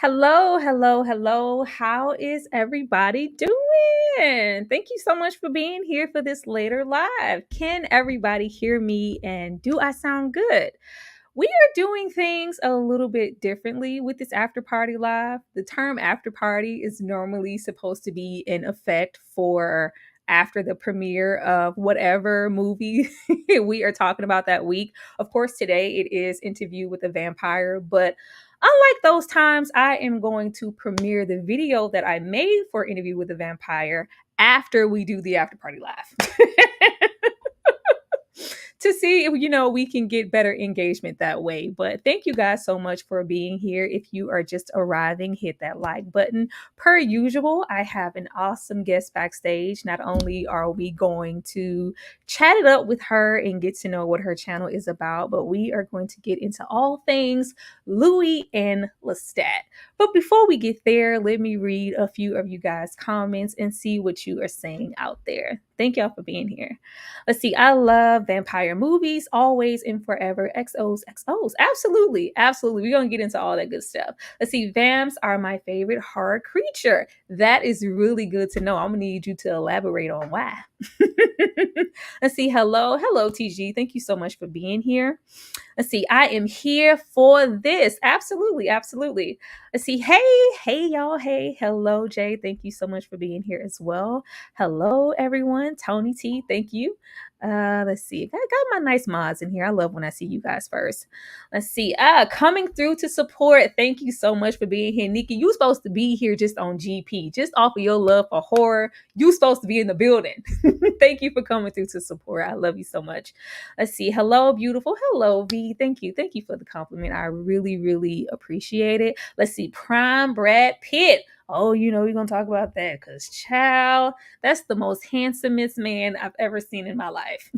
Hello. How is everybody doing? Thank you so much for being here for this later live. Can everybody hear me and do I sound good? We are doing things a little bit differently with this after party live. The term after party is normally supposed to be in effect for after the premiere of whatever movie we are talking about that week. Of course, today it is Interview with a Vampire, but unlike those times, I am going to premiere the video that I made for Interview with a Vampire after we do the after party live. To see if, we can get better engagement that way. But thank you guys so much for being here. If you are just arriving, hit that like button. Per usual, I have an awesome guest backstage. Not only are we going to chat it up with her and get to know what her channel is about, but we are going to get into all things Louis and Lestat. But before we get there, let me read a few of you guys' comments and see what you are saying out there. Thank y'all for being here. Let's see. I love vampire movies, always and forever. XOs. Absolutely. We're going to get into all that good stuff. Let's see. Vamps are my favorite horror creature. That is really good to know. I'm going to need you to elaborate on why. Let's see. Hello, TG. Thank you so much for being here. Let's see. I am here for this. Absolutely. Let's see. Hey, y'all. Hey, hello, Jay. Thank you so much for being here as well. Hello, everyone. Tony T. Thank you. Let's see. I got my nice mods in here. I love when I see you guys first. Let's see. Coming through to support. Thank you so much for being here. Nikki, you supposed to be here just on GP, just off of your love for horror. You supposed to be in the building. Thank you for coming through to support. I love you so much. Let's see. Hello, beautiful. Hello, V. Thank you for the compliment. I really appreciate it. Let's see. Prime Brad Pitt. Oh, we're going to talk about that because, child, that's the most handsomest man I've ever seen in my life.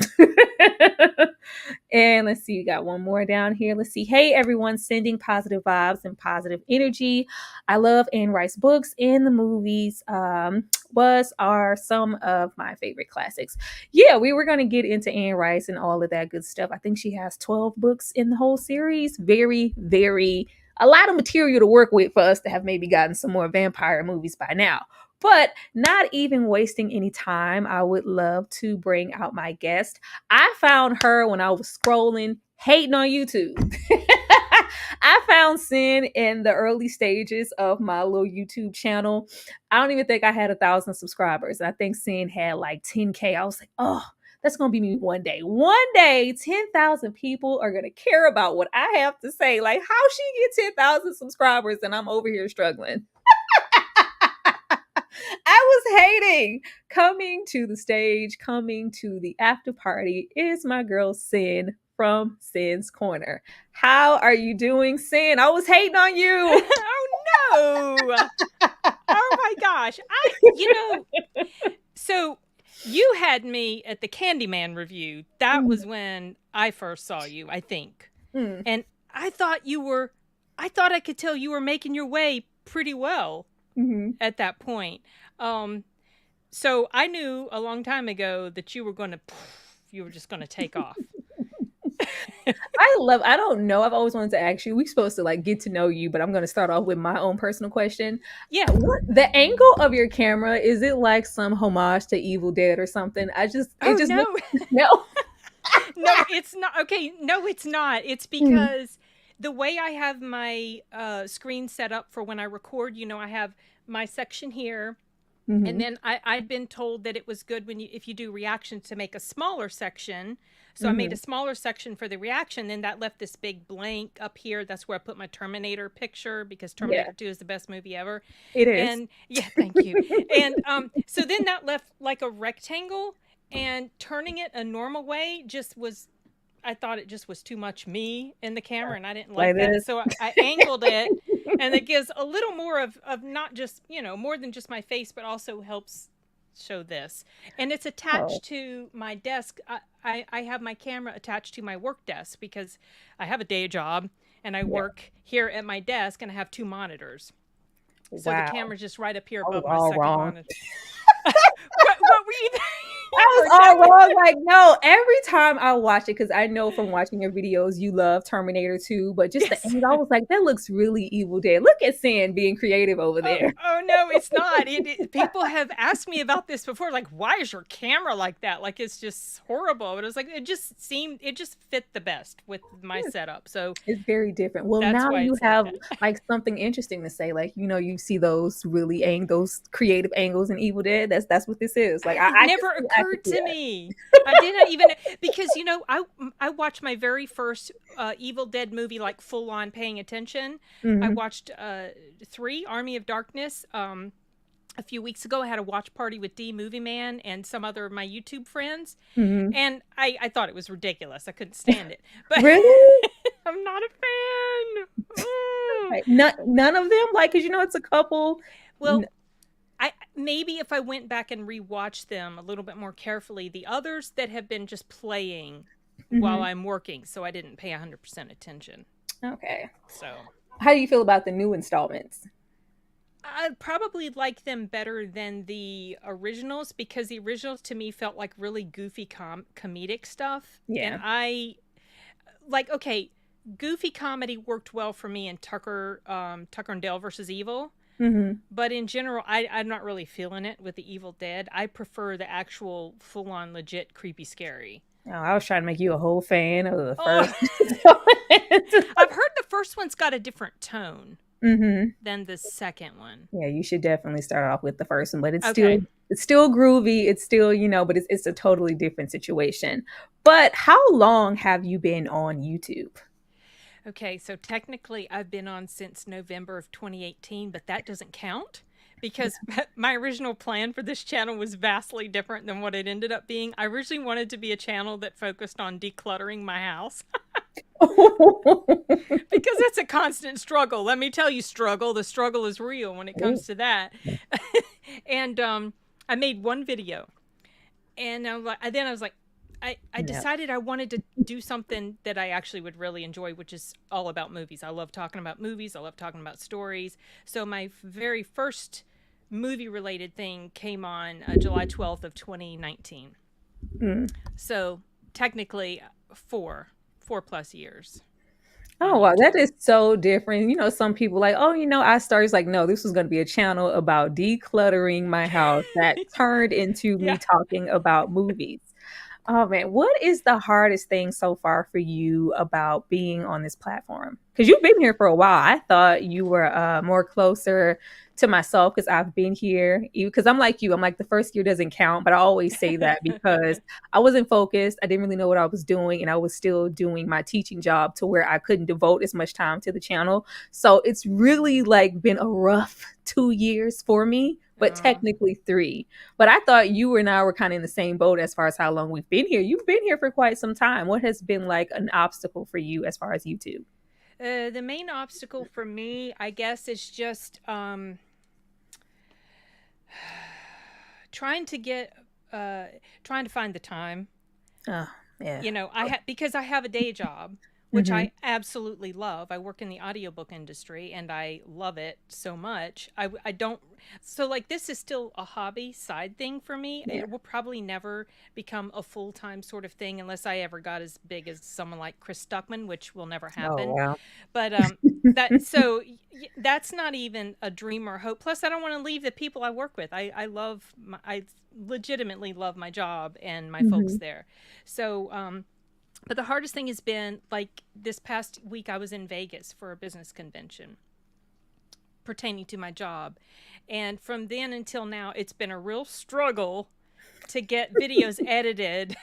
And let's see, we got one more down here. Let's see. Hey, everyone, sending positive vibes and positive energy. I love Anne Rice books, and the movies are some of my favorite classics. Yeah, we were going to get into Anne Rice and all of that good stuff. I think she has 12 books in the whole series. Very a lot of material to work with for us to have maybe gotten some more vampire movies by now. But not even wasting any time, I would love to bring out my guest. I found her when I was scrolling, hating on YouTube. I found Cyn in the early stages of my little YouTube channel. I don't even think I had 1,000 subscribers. I think Cyn had like 10K. I was like, oh, that's going to be me one day. One day, 10,000 people are going to care about what I have to say. Like, how she get 10,000 subscribers and I'm over here struggling. I was hating. Coming to the stage, coming to the after party is my girl Cyn from Cyns Corner. How are you doing, Cyn? I was hating on you. Oh, no. Oh, my gosh. So you had me at the Candyman review. That was when I first saw you, I think. And I thought I could tell you were making your way pretty well at that point. So I knew a long time ago that you were just going to take off. I don't know. I've always wanted to ask you. We're supposed to like get to know you, but I'm going to start off with my own personal question. Yeah. What the angle of your camera, is it like some homage to Evil Dead or something? It Oh just no. looks no. No, it's not. Okay, no, it's not. It's Mm, because the way I have my screen set up for when I record, I have my section here. And mhm, then I'd been told that it was good if you do reactions to make a smaller section. So I made a mhm. smaller section for the reaction. Then that left this big blank up here. That's where I put my Terminator picture because Yeah, Terminator 2 is the best movie ever. it is. And yeah, thank you. And so then that left like a rectangle, and turning it a normal way just was, I thought it just was too much me in the camera, and I didn't Like like that. this. So I angled it, and it gives a little more of not just, more than just my face, but also helps show this. And it's Oh, attached to my desk. I have my camera attached to my work desk because I have a day job and I yeah. work here at my desk, and I have two monitors. So the Wow. camera's just right up here I was above my all second wrong. monitor. What were you? I You was were all definitely. wrong. Like, no, every time I watch it, because I know from watching your videos, you love Terminator 2, but just the Yes. angle, I was like, that looks really Evil Dead. Look at Sin being creative over Oh, there. oh no, it's not. People have asked me about this before, like, why is your camera like that? Like, it's just horrible. But it was like, it just fit the best with my setup. So It's very different. Well, that's now why you it's like have that. like something interesting to say. Like, you see those really those creative angles in Evil Dead. That's what this is. Like, It I could never see occurred to that. me. I didn't even, because I watched my very first Evil Dead movie like full on paying attention. I Hmm. watched 3 Army of Darkness a few weeks ago. I had a watch party with D Movie Man and some other of my YouTube friends, Hmm. and I thought it was ridiculous. I couldn't stand it, but Really? I'm not a fan. Mm. Like, none of them. Like, cause it's a couple. Well, I maybe if I went back and rewatched them a little bit more carefully, the others that have been just playing while Mhm. I'm working, so I didn't pay 100% attention. Okay. So How do you feel about the new installments? I probably like them better than the originals because the originals to me felt like really goofy comedic stuff, and Yeah. I like, okay, goofy comedy worked well for me in Tucker and Dale versus Evil. Hmm. But in general, I'm not really feeling it with the Evil Dead. I prefer the actual full on legit creepy scary. Oh, I was trying to make you a whole fan of the Oh, first. I've heard the first one's got a different tone Hmm. than the second one. Yeah, you should definitely start off with the first one, but Okay. it's still groovy. It's still, but it's a totally different situation. But how long have you been on YouTube? Okay, so technically I've been on since November of 2018, but that doesn't count because my original plan for this channel was vastly different than what it ended up being. I originally wanted to be a channel that focused on decluttering my house because that's a constant struggle. Let me tell you, the struggle is real when it comes to that. And I made one video, and then I was like, I Yeah. decided I wanted to do something that I actually would really enjoy, which is all about movies. I love talking about movies. I love talking about stories. So my very first movie related thing came on July 12th of 2019. Mm. So technically 4+ years on Oh wow, that YouTube. is so different. Some people like, oh, I started like, no, this was going to be a channel about decluttering my house that turned into Yeah. me talking about movies. Oh man, what is the hardest thing so far for you about being on this platform? Because you've been here for a while. I thought you were more closer to myself because I've been here. Because I'm like you. I'm like the first year doesn't count, but I always say that because I wasn't focused. I didn't really know what I was doing, and I was still doing my teaching job to where I couldn't devote as much time to the channel. So it's really like been a rough 2 years for me, but Oh. technically three. But I thought you and I were kind of in the same boat as far as how long we've been here. You've been here for quite some time. What has been like an obstacle for you as far as YouTube? The main obstacle for me, I guess, is just trying to get trying to find the time. Oh, yeah. I because I have a day job which I absolutely love. I work in the audiobook industry and I love it so much. I don't, so like this is still a hobby side thing for me. Yeah. It will probably never become a full-time sort of thing unless I ever got as big as someone like Chris Stuckman, which will never Oh, happen. wow. But that's not even a dream or hope. Plus, I don't want to leave the people I work with. I legitimately love my job and my folks there. So, but the hardest thing has been like this past week, I was in Vegas for a business convention pertaining to my job. And from then until now, it's been a real struggle to get videos edited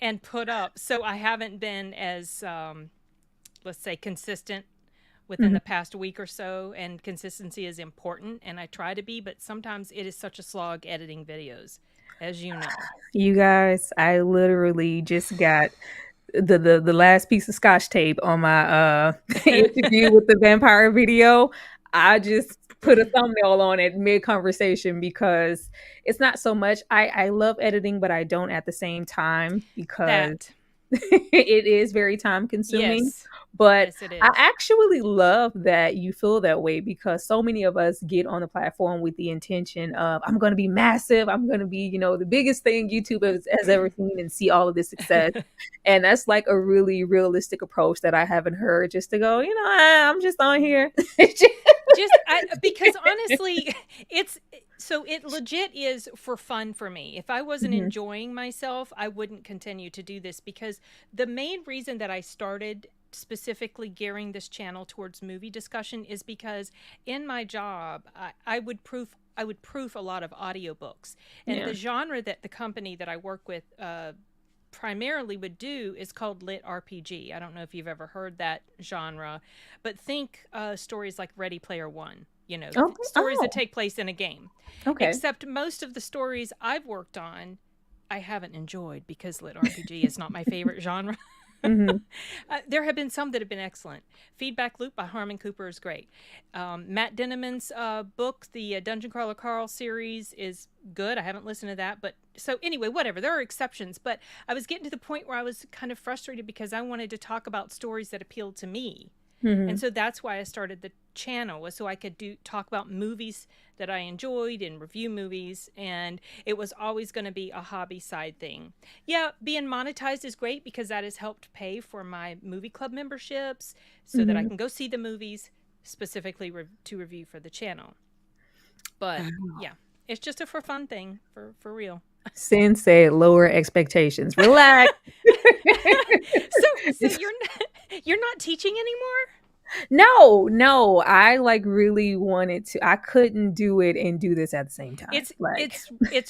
and put up. So I haven't been as, let's say, consistent within the past week or so, and consistency is important, and I try to be, but sometimes it is such a slog editing videos, as you know. You guys, I literally just got the last piece of scotch tape on my interview with the vampire video. I just put a thumbnail on it mid conversation because it's not so much I love editing, but I don't at the same time because it is very time consuming. Yes. But yes, it is. I actually love that you feel that way because so many of us get on the platform with the intention of, I'm going to be massive. I'm going to be, the biggest thing YouTube has ever seen and see all of this success. And that's like a really realistic approach that I haven't heard, just to go, I'm just on here. Because honestly, it legit is for fun for me. If I wasn't enjoying myself, I wouldn't continue to do this, because the main reason that I started specifically gearing this channel towards movie discussion is because in my job, I would proof a lot of audiobooks, and the genre that the company that I work with primarily would do is called lit RPG. I don't know if you've ever heard that genre, but think stories like Ready Player One, stories that take place in a game. Okay. Except most of the stories I've worked on, I haven't enjoyed because lit RPG is not my favorite genre. There have been some that have been excellent. Feedback Loop by Harmon Cooper is great. Matt Dinniman's book, the Dungeon Crawler Carl series, is good. I haven't listened to that, but so anyway, whatever. There are exceptions, but I was getting to the point where I was kind of frustrated because I wanted to talk about stories that appealed to me. And so that's why I started the channel, was so I could talk about movies that I enjoyed and review movies, and it was always going to be a hobby side thing. Yeah, being monetized is great because that has helped pay for my movie club memberships so that I can go see the movies specifically to review for the channel. But yeah, it's just a for fun thing, for real. Cyns said lower expectations. Relax. So you're not teaching anymore? No, I like really wanted to. I couldn't do it and do this at the same time. It's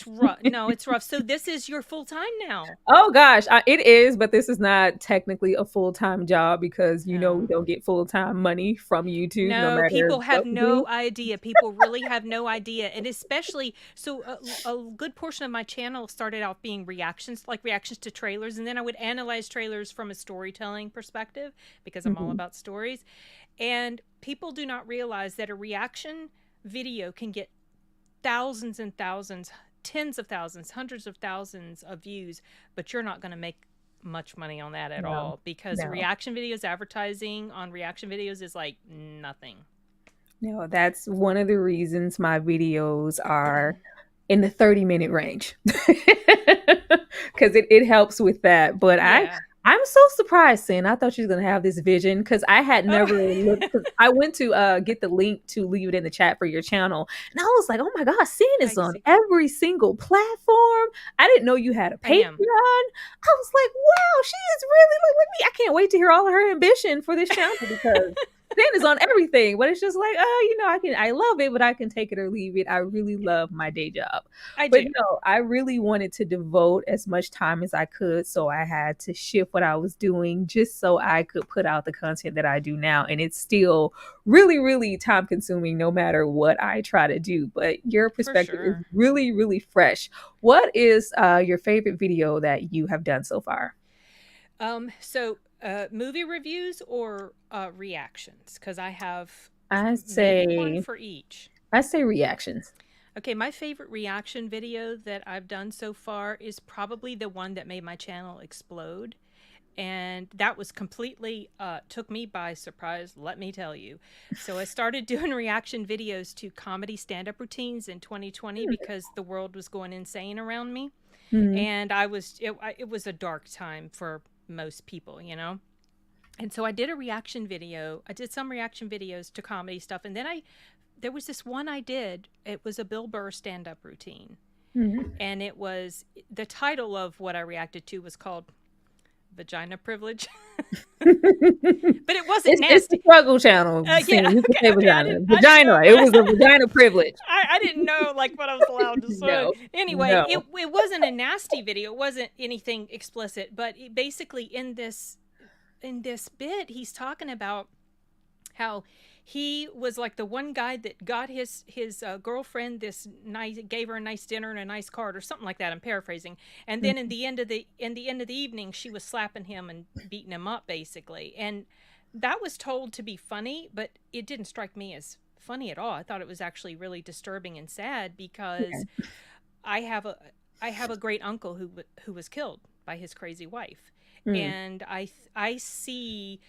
rough. No, it's rough. So this is your full time now. Oh gosh, it is, but this is not technically a full-time job because we don't get full-time money from YouTube. No matter people have no idea. People really have no idea, and especially so a good portion of my channel started out being reactions to trailers, and then I would analyze trailers from a storytelling perspective because I'm all about stories. And people do not realize that a reaction video can get thousands and thousands, tens of thousands, hundreds of thousands of views, but you're not going to make much money on that at all, because reaction videos, advertising on reaction videos is like nothing. No, that's one of the reasons my videos are in the 30-minute range because it helps with that. But I'm so surprised, Cyn. I thought she was going to have this vision because I had never looked. I went to get the link to leave it in the chat for your channel. And I was like, oh my gosh, Cyn is on every single platform. I didn't know you had a Patreon. I was like, wow, she is really like me. I can't wait to hear all of her ambition for this channel because Cyn is on everything. But it's just like, I love it, but I can take it or leave it. I really love my day job. But no, I really wanted to devote as much time as I could. So I had to shift what I was doing just so I could put out the content that I do now. And it's still really, really time consuming no matter what I try to do. But your perspective is really, really fresh. What is your favorite video that you have done so far? Movie reviews or reactions? Because I say one for each. I say reactions. Okay, my favorite reaction video that I've done so far is probably the one that made my channel explode. and that was completely took me by surprise, let me tell you. So I started doing reaction videos to comedy stand-up routines in 2020 because the world was going insane around me. And it was a dark time for most people, you know. And so I did a reaction video. I did some reaction videos to comedy stuff, and then there was this one I did. It was a Bill Burr stand-up routine. And it was, the title of what I reacted to was called Vagina Privilege. But it wasn't nasty. It's the Struggle Channel. Yeah, okay, vagina. Vagina. It was a vagina privilege. I didn't know like what I was allowed to say. No, anyway, no. It wasn't a nasty video. It wasn't anything explicit. But basically in this bit, he's talking about how he was like the one guy that got his girlfriend gave her a nice dinner and a nice card or something like that. I'm paraphrasing. And then in the end of the evening, she was slapping him and beating him up basically. And that was told to be funny, but it didn't strike me as funny at all. I thought it was actually really disturbing and sad because I have a great uncle who was killed by his crazy wife. And I see,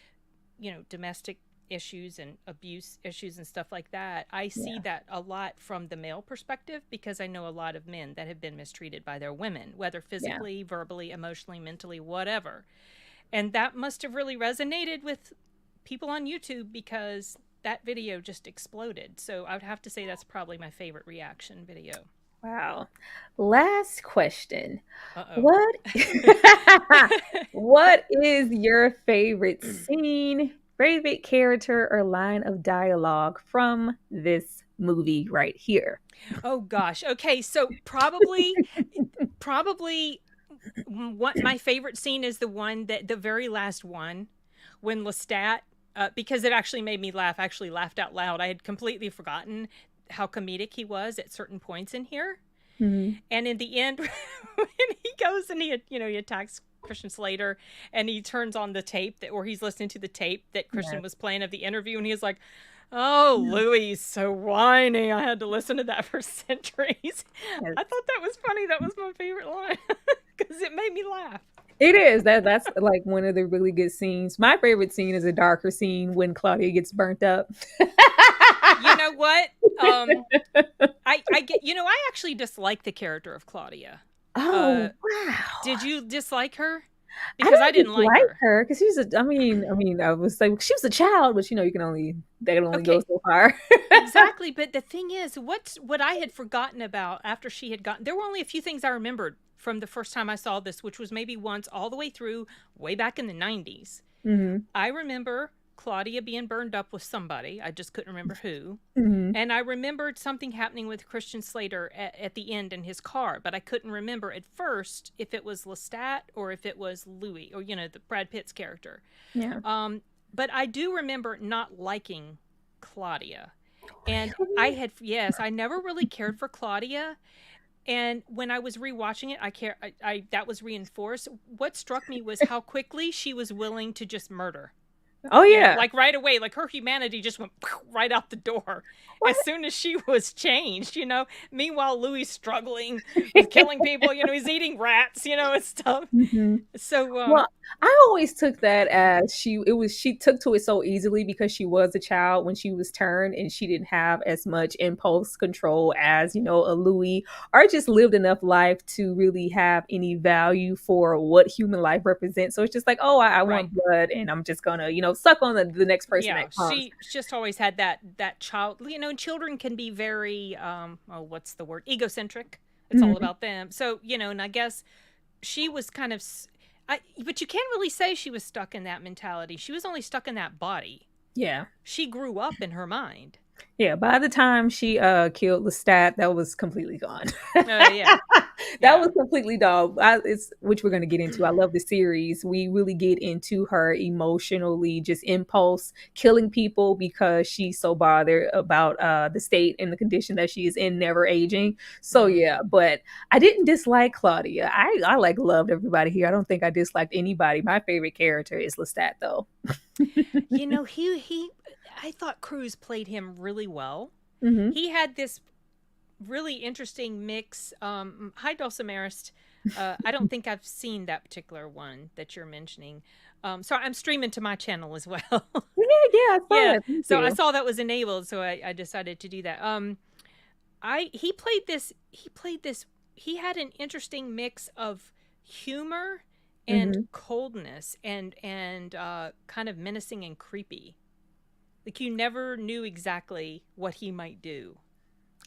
you know, domestic issues and abuse issues and stuff like that. I see that a lot from the male perspective because I know a lot of men that have been mistreated by their women, whether physically, verbally, emotionally, mentally, whatever. And that must have really resonated with people on YouTube because that video just exploded. So I would have to say that's probably my favorite reaction video. Wow. Last question. Uh-oh. What is your favorite scene, favorite character, or line of dialogue from this movie right here? Oh gosh. Okay, so probably what my favorite scene is the very last one when Lestat, because it actually made me laugh. I actually laughed out loud. I had completely forgotten how comedic he was at certain points in here. And in the end, when he goes and he attacks Christian Slater and he turns on the tape or he's listening to the tape that Christian was playing of the interview, and he's like, "Oh, Louis is so whiny. I had to listen to that for centuries." I thought that was funny. That was my favorite line because it made me laugh. It is. That's like one of the really good scenes. My favorite scene is a darker scene when Claudia gets burnt up. You know what? I get. You know, I actually dislike the character of Claudia. Oh, wow! Did you dislike her? Because I didn't like her because she's a. I mean, I was like, she was a child, but you know, they can only go so far. Exactly. But the thing is, what I had forgotten about after she had gotten, there were only a few things I remembered from the first time I saw this, which was maybe once all the way through, way back in the 90s. I remember Claudia being burned up with somebody. I just couldn't remember who. And I remembered something happening with Christian Slater at the end in his car, but I couldn't remember at first if it was Lestat or if it was Louis or, you know, the Brad Pitt's character. But I do remember not liking Claudia. And I never really cared for Claudia. And when I was rewatching it, that was reinforced. What struck me was how quickly she was willing to just murder. Oh yeah, you know, like right away, like her humanity just went right out the door as soon as she was changed. You know, meanwhile Louis struggling with killing people. You know, he's eating rats. You know, and stuff. So well, I always took that as she took to it so easily because she was a child when she was turned, and she didn't have as much impulse control as, you know, a Louis, or just lived enough life to really have any value for what human life represents. So it's just like, oh, I want blood, and I'm just gonna, you know, suck on the next person that comes. She just always had that child, you know, children can be very what's the word, egocentric. It's all about them. So, you know, and I guess she was kind of but you can't really say she was stuck in that mentality. She was only stuck in that body. Yeah, she grew up in her mind. Yeah, by the time she killed Lestat, that was completely gone. That was completely dog. Which we're going to get into. I love the series. We really get into her emotionally just impulse killing people because she's so bothered about the state and the condition that she is in, never aging. So yeah, but I didn't dislike Claudia. I like loved everybody here. I don't think I disliked anybody. My favorite character is Lestat though. You know, I thought Cruise played him really well. He had this really interesting mix. Hi, Dulcimerist. I don't think I've seen that particular one that you're mentioning. So I'm streaming to my channel as well. Yeah, I saw Yeah. that. Thank So I you. saw that was enabled, so I decided to do that. He played this. He had an interesting mix of humor and coldness and kind of menacing and creepy. Like you never knew exactly what he might do.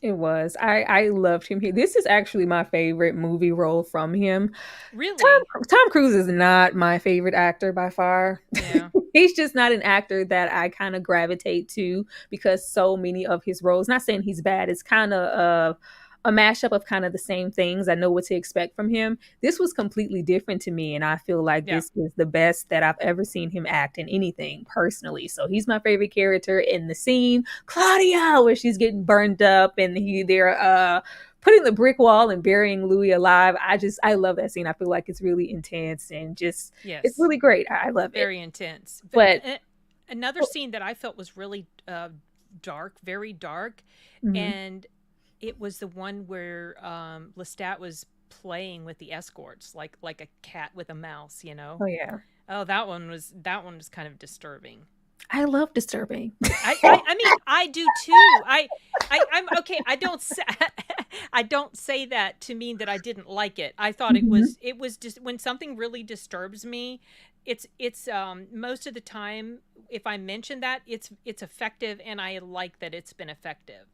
It was. I loved him here. This is actually my favorite movie role from him. Really? Tom Cruise is not my favorite actor by far. Yeah. He's just not an actor that I kind of gravitate to because so many of his roles, not saying he's bad, it's kind of a mashup of kind of the same things. I know what to expect from him. This was completely different to me, and I feel like Yeah. this is the best that I've ever seen him act in anything personally. So he's my favorite character in the scene, Claudia, where she's getting burned up and they're putting the brick wall and burying Louis alive. I love that scene. I feel like it's really intense and just it's Yes. really great. I love it. Very intense. But another scene that I felt was really dark, very dark, and it was the one where Lestat was playing with the escorts, like a cat with a mouse, you know. Oh yeah. Oh, that one was kind of disturbing. I love disturbing. I mean, I do too. I'm okay. I don't say that to mean that I didn't like it. I thought it was just when something really disturbs me, it's most of the time if I mention that it's effective, and I like that it's been effective.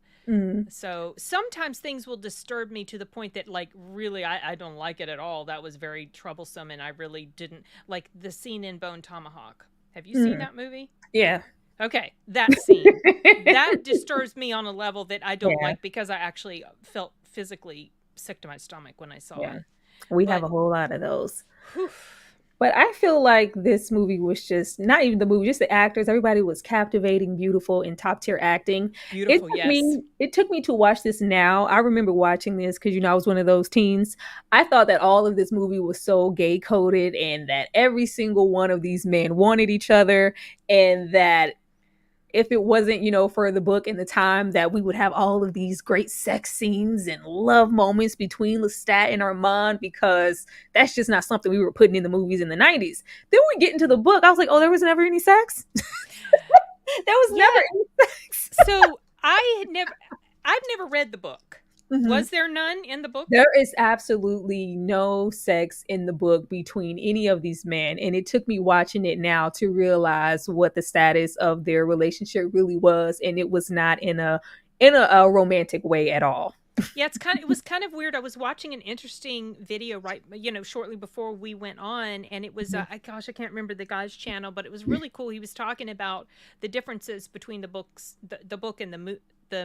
So sometimes things will disturb me to the point that like really I don't like it at all. That was very troublesome, and I really didn't like the scene in Bone Tomahawk. Have you seen that movie? Yeah. Okay, that scene. That disturbs me on a level that I don't like because I actually felt physically sick to my stomach when I saw it. We have a whole lot of those. But I feel like this movie was just, not even the movie, just the actors. Everybody was captivating, beautiful, and top tier acting. Beautiful, It took me to watch this now. I remember watching this because, I was one of those teens. I thought that all of this movie was so gay coded and that every single one of these men wanted each other, and that if it wasn't, for the book and the time, that we would have all of these great sex scenes and love moments between Lestat and Armand, because that's just not something we were putting in the movies in the 90s. Then we get into the book. I was like, oh, there was never any sex? There was never any sex. So I've never read the book. Was there none in the book? There is absolutely no sex in the book between any of these men. And it took me watching it now to realize what the status of their relationship really was. And it was not in a romantic way at all. Yeah, it was kind of weird. I was watching an interesting video shortly before we went on, and it was I can't remember the guy's channel, but it was really cool. He was talking about the differences between the books, the book and the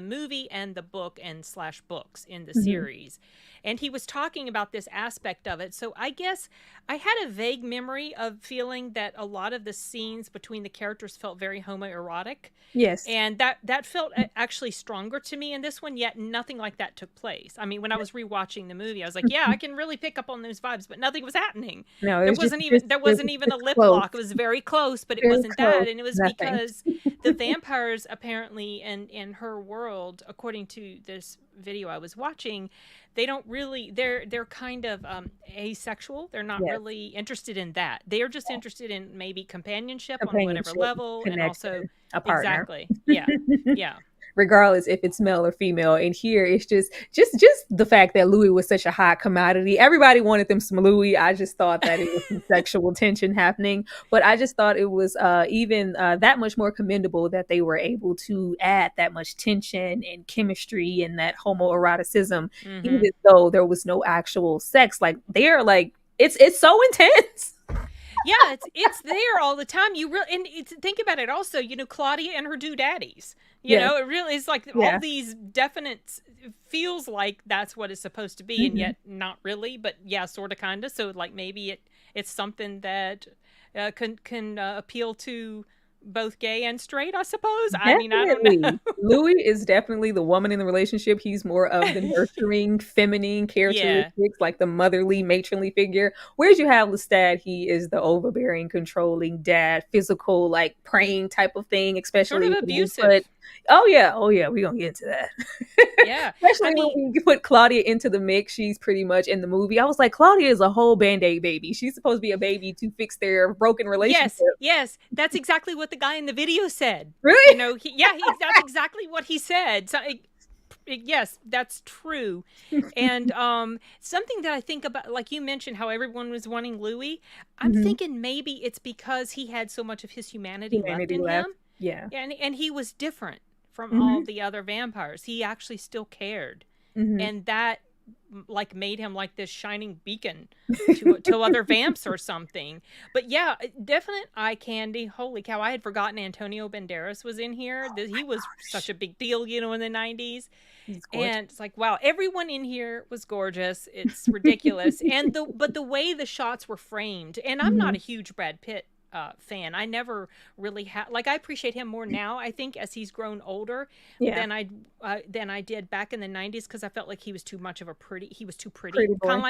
movie and the book and / books in the series. And he was talking about this aspect of it. So I guess I had a vague memory of feeling that a lot of the scenes between the characters felt very homoerotic. Yes. And that felt actually stronger to me in this one, yet nothing like that took place. I mean, when I was rewatching the movie, I was like, yeah, I can really pick up on those vibes, but nothing was happening. No, there wasn't even a lip lock. It was very close, but it wasn't that. And it was because the vampires apparently in her world, according to this video I was watching, they don't really, they're kind of asexual. They're not really interested in that. They are just interested in maybe companionship on whatever level, and also a partner. Exactly. Yeah. Yeah. Regardless if it's male or female. And here it's just the fact that Louis was such a hot commodity. Everybody wanted them some Louis. I just thought that it was some sexual tension happening, but I just thought it was even that much more commendable that they were able to add that much tension and chemistry and that homoeroticism, even though there was no actual sex. Like they're like, it's so intense. Yeah, it's there all the time. Think about it also, Claudia and her daddies. It really is like all these definite, feels like that's what it's supposed to be, and yet not really, but yeah, sort of, kind of. So like maybe it's something that can appeal to both gay and straight, I suppose. I mean, I don't know. Definitely. Louis is definitely the woman in the relationship. He's more of the nurturing, feminine Yeah. characteristics, like the motherly, matronly figure. Whereas you have Lestat, he is the overbearing, controlling dad, physical, like praying type of thing, Sort especially of when we put. abusive. Oh yeah, we're gonna get into that. Yeah. I Especially mean, when we put Claudia into the mix, she's pretty much in the movie. I was like, Claudia is a whole band-aid baby. She's supposed to be a baby to fix their broken relationship. yes. That's exactly what the guy in the video said. Really? That's exactly what he said. So, yes, that's true. And something that I think about, like you mentioned, how everyone was wanting Louis. I'm Mhm. thinking maybe it's because he had so much of his humanity left Humanity in left. him, Yeah. and he was different from all Mhm. the other vampires. He actually still cared, Mhm. and that like made him like this shining beacon to other vamps or something. But yeah, definite eye candy. Holy cow, I had forgotten Antonio Banderas was in here. He was such a big deal, in the 90s. He's gorgeous. And it's like, wow, everyone in here was gorgeous. It's ridiculous. And the way the shots were framed, and I'm not Mhm. a huge Brad Pitt fan. I never really had, like, I appreciate him more now, I think, as he's grown older Yeah. than I did back in the 90s, because I felt like he was too pretty. Pretty boy. Kind of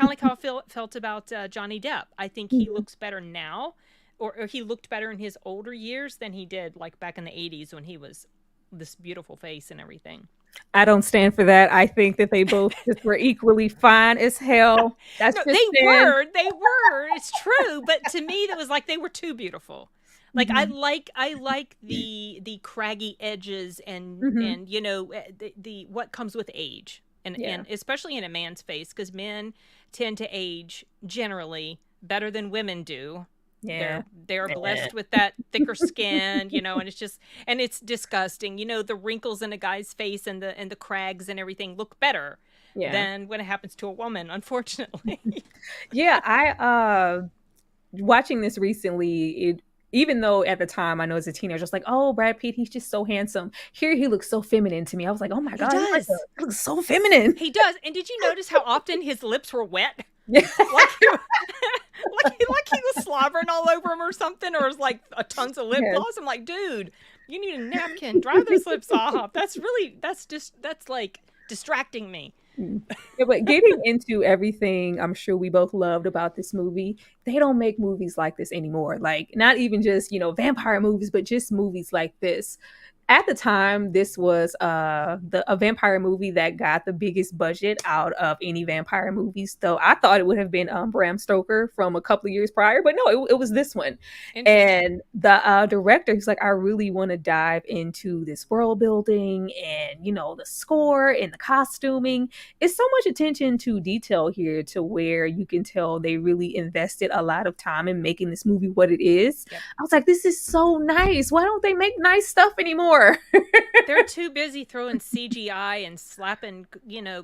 like how I felt about Johnny Depp. I think he Mhm. looks better now, or he looked better in his older years than he did like back in the 80s when he was this beautiful face and everything. I don't stand for that. I think that they both just were equally fine as hell. That's No, just Sin. they were. It's true, but to me, that was like they were too beautiful. Like Mhm. I like the craggy edges and Mhm. and the what comes with age, Yeah. and especially in a man's face, because men tend to age generally better than women do. Yeah. They're Yeah. blessed with that thicker skin, and it's disgusting. The wrinkles in a guy's face and the crags and everything look better Yeah. than when it happens to a woman, unfortunately. Yeah, I watching this recently, even though at the time I know as a teenager, I was like, oh, Brad Pitt, he's just so handsome. Here he looks so feminine to me. I was like, oh my He God, does. he looks so feminine. He does. And did you notice how often his lips were wet? Yeah. Like like he was slobbering all over him or something, or was like a tons of lip Yes. gloss. I'm like, dude, you need a napkin. Dry those lips off. That's like distracting me. Yeah, but getting into everything I'm sure we both loved about this movie, they don't make movies like this anymore. Like, not even just, vampire movies, but just movies like this. At the time, this was a vampire movie that got the biggest budget out of any vampire movies. Though I thought it would have been Bram Stoker from a couple of years prior, but no, it was this one. Interesting. And the director, he's like, I really want to dive into this world building and the score and the costuming. It's so much attention to detail here, to where you can tell they really invested a lot of time in making this movie what it is. Yep. I was like, this is so nice. Why don't they make nice stuff anymore? They're too busy throwing CGI and slapping,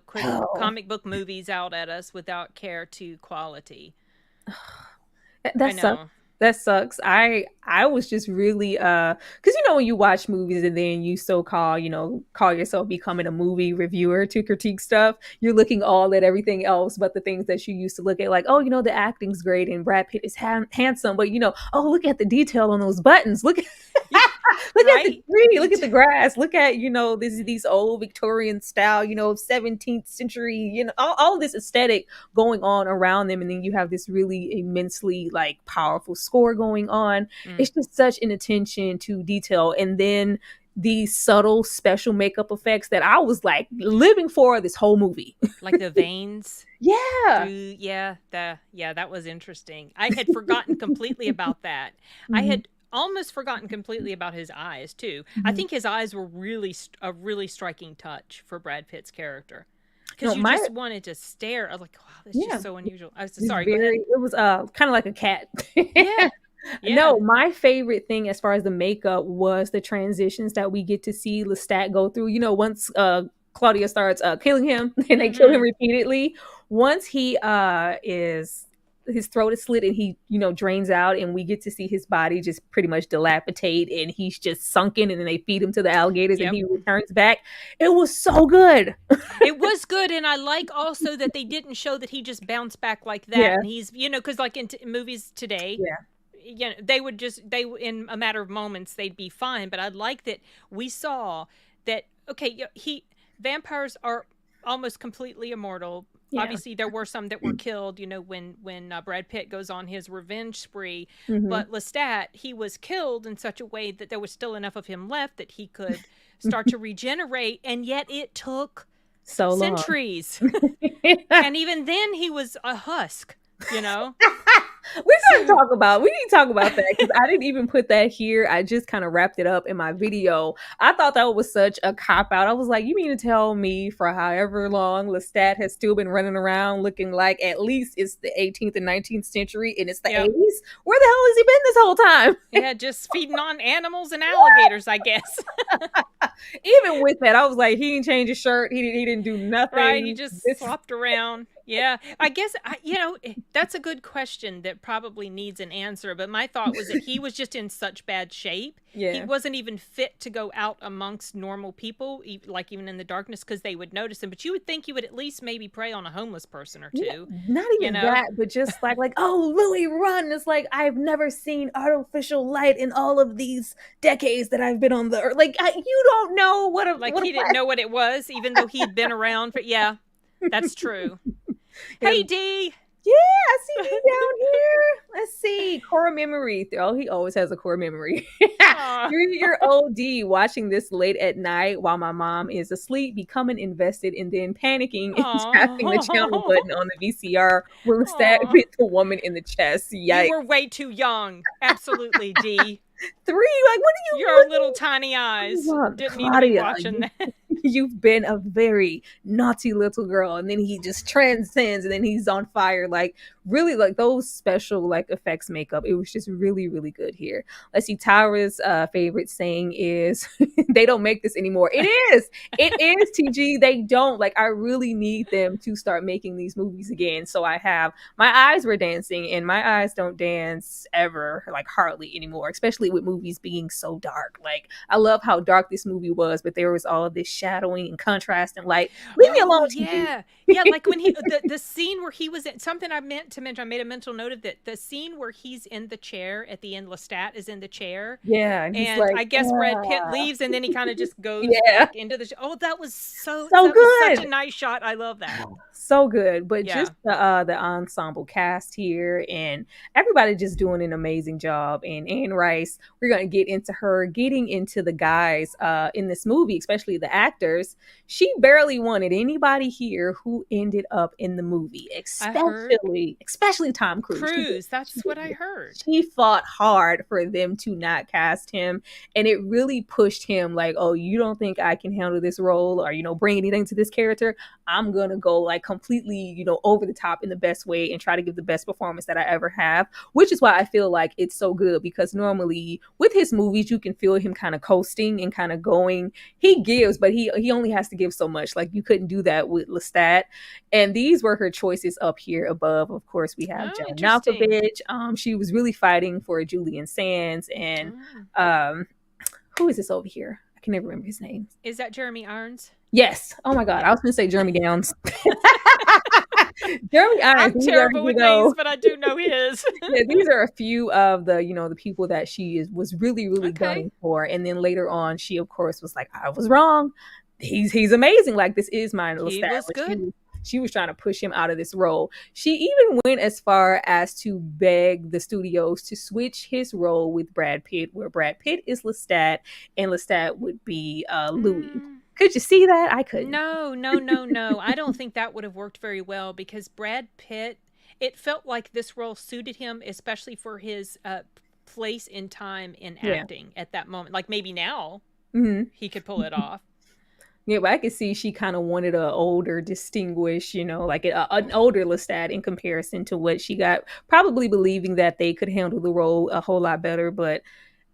quick comic book movies out at us without care to quality. That sucks. That sucks. I was just really because when you watch movies and then you call yourself becoming a movie reviewer to critique stuff, you're looking all at everything else but the things that you used to look at, like, oh, the acting's great and Brad Pitt is handsome, but oh, look at the detail on those buttons. Look at look Right? at the tree, look at the grass, look at these old Victorian style 17th century, all this aesthetic going on around them, and then you have this really immensely like powerful score going on. It's just such an attention to detail, and then these subtle special makeup effects that I was like living for this whole movie. Like the veins. Yeah. That was interesting. I had forgotten completely about that. I had almost forgotten completely about his eyes too. I think his eyes were really a really striking touch for Brad Pitt's character, because you just wanted to stare. I was like, wow, that's just so unusual. I was sorry. It was kind of like a cat. Yeah. No, my favorite thing as far as the makeup was the transitions that we get to see Lestat go through. Once Claudia starts killing him, and they kill him repeatedly. Once his throat is slit and he drains out, and we get to see his body just pretty much dilapidate, and he's just sunken, and then they feed him to the alligators, and he returns back. It was so good. It was good, and I like also that they didn't show that he just bounced back like that. And he's because like in movies today, you know, they would in a matter of moments they'd be fine. But I like that we saw that. Okay, vampires are almost completely immortal. Yeah. Obviously, there were some that were killed, you know, when Brad Pitt goes on his revenge spree. But Lestat, he was killed in such a way that there was still enough of him left that he could start to regenerate, and yet it took so centuries. And even then, he was a husk, you know. We need to talk about that, because I didn't even put that here. I just kind of wrapped it up in my video. I thought that was such a cop out. I was like, you mean to tell me for however long Lestat has still been running around looking like at least it's the 18th and 19th century and it's the 80s? Where the hell has he been this whole time? Yeah, just feeding on animals and alligators, I guess. Even with that, I was like, he didn't change his shirt. He didn't do nothing. Right, he just flopped around. Yeah, I guess, you know, that's a good question that probably needs an answer. But my thought was that he was just in such bad shape. Yeah. He wasn't even fit to go out amongst normal people, like even in the darkness, because they would notice him. But you would think he would at least maybe prey on a homeless person or two. Yeah, not even that, but just like, oh, Louis, run. It's like, I've never seen artificial light in all of these decades that I've been on the earth. Like, you don't know what a... Like, he didn't know what it was, even though he'd been around for... Yeah, that's true. Hey, D. Yeah, I see you down here. Let's see. Core memory. Oh, he always has a core memory. 3-year-old D watching this late at night while my mom is asleep, becoming invested, and then panicking and tapping the channel button on the VCR when Lestat bit the woman in the chest. Yikes. You were way too young. Absolutely, D. 3? Like, what are you Your doing? Little tiny eyes. Didn't need to be watching that. You've been a very naughty little girl. And then he just transcends, and then he's on fire. Like, really, like, those special, like, effects makeup, it was just really, really good here. Let's see, Tyra's favorite saying is, they don't make this anymore. It is, TG. They don't. Like, I really need them to start making these movies again. So my eyes were dancing, and my eyes don't dance ever, like, hardly anymore, especially with movies being so dark. Like, I love how dark this movie was, but there was all of this shadowing and contrast and light. Leave me alone. Yeah. Yeah, like when he the scene where he was in, something I meant to mention, I made a mental note of that, the scene where he's in the chair at the end, Lestat is in the chair. Yeah. And like, I guess Brad Pitt leaves, and then he kind of just goes back into the show. Oh, that was so good. Was such a nice shot. I love that. So good. But just the ensemble cast here, and everybody just doing an amazing job. And Anne Rice, we're going to get into her getting into the guys in this movie, especially the actors. She barely wanted anybody here who ended up in the movie, especially Tom Cruise. That's what I heard. She fought hard for them to not cast him, and it really pushed him, like, oh, you don't think I can handle this role, or, you know, bring anything to this character? I'm gonna go like completely, you know, over the top in the best way and try to give the best performance that I ever have, which is why I feel like it's so good, because normally with his movies you can feel him kind of coasting and kind of going, he gives, but he only has to give so much. Like, you couldn't do that with Lestat. And these were her choices up here above. Of course, we have John Malkovich. She was really fighting for Julian Sands, and who is this over here? I can never remember his name. Is that Jeremy Irons? Yes. Oh my God, I was going to say Jeremy Downs. Jeremy Irons. I'm terrible with names, but I do know his. Yeah, these are a few of the, you know, the people that she was really, really gunning for. And then later on, she of course was like, I was wrong. He's amazing. Like, this is my little He was good. She was trying to push him out of this role. She even went as far as to beg the studios to switch his role with Brad Pitt, where Brad Pitt is Lestat and Lestat would be Louis. Could you see that? I couldn't. No. I don't think that would have worked very well, because Brad Pitt, it felt like this role suited him, especially for his place in time in acting at that moment. Like, maybe now he could pull it off. Yeah, but I could see she kind of wanted an older, distinguished, you know, like an older Lestat in comparison to what she got, probably believing that they could handle the role a whole lot better. But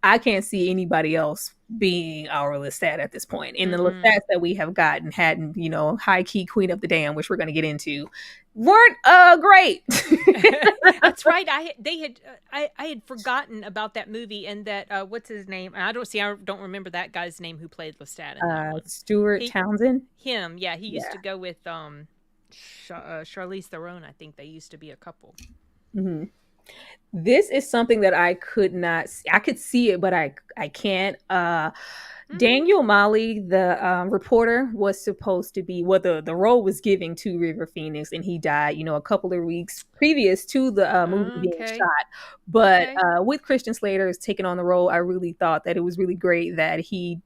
I can't see anybody else being our Lestat at this point. And the Lestats that we have gotten hadn't, you know, high key Queen of the Damned, which we're going to get into, weren't great. That's right. I had forgotten about that movie, and that what's his name? I don't remember that guy's name who played Lestat in that one. Stuart Townsend. Him, yeah. He used to go with Charlize Theron. I think they used to be a couple. Mm-hmm. This is something that I could not see. I could see it, but I can't. Daniel Molly, the reporter, was supposed to be what the role was giving to River Phoenix, and he died, a couple of weeks previous to the movie being Okay. shot. But Okay. with Christian Slater taking on the role, I really thought that it was really great that he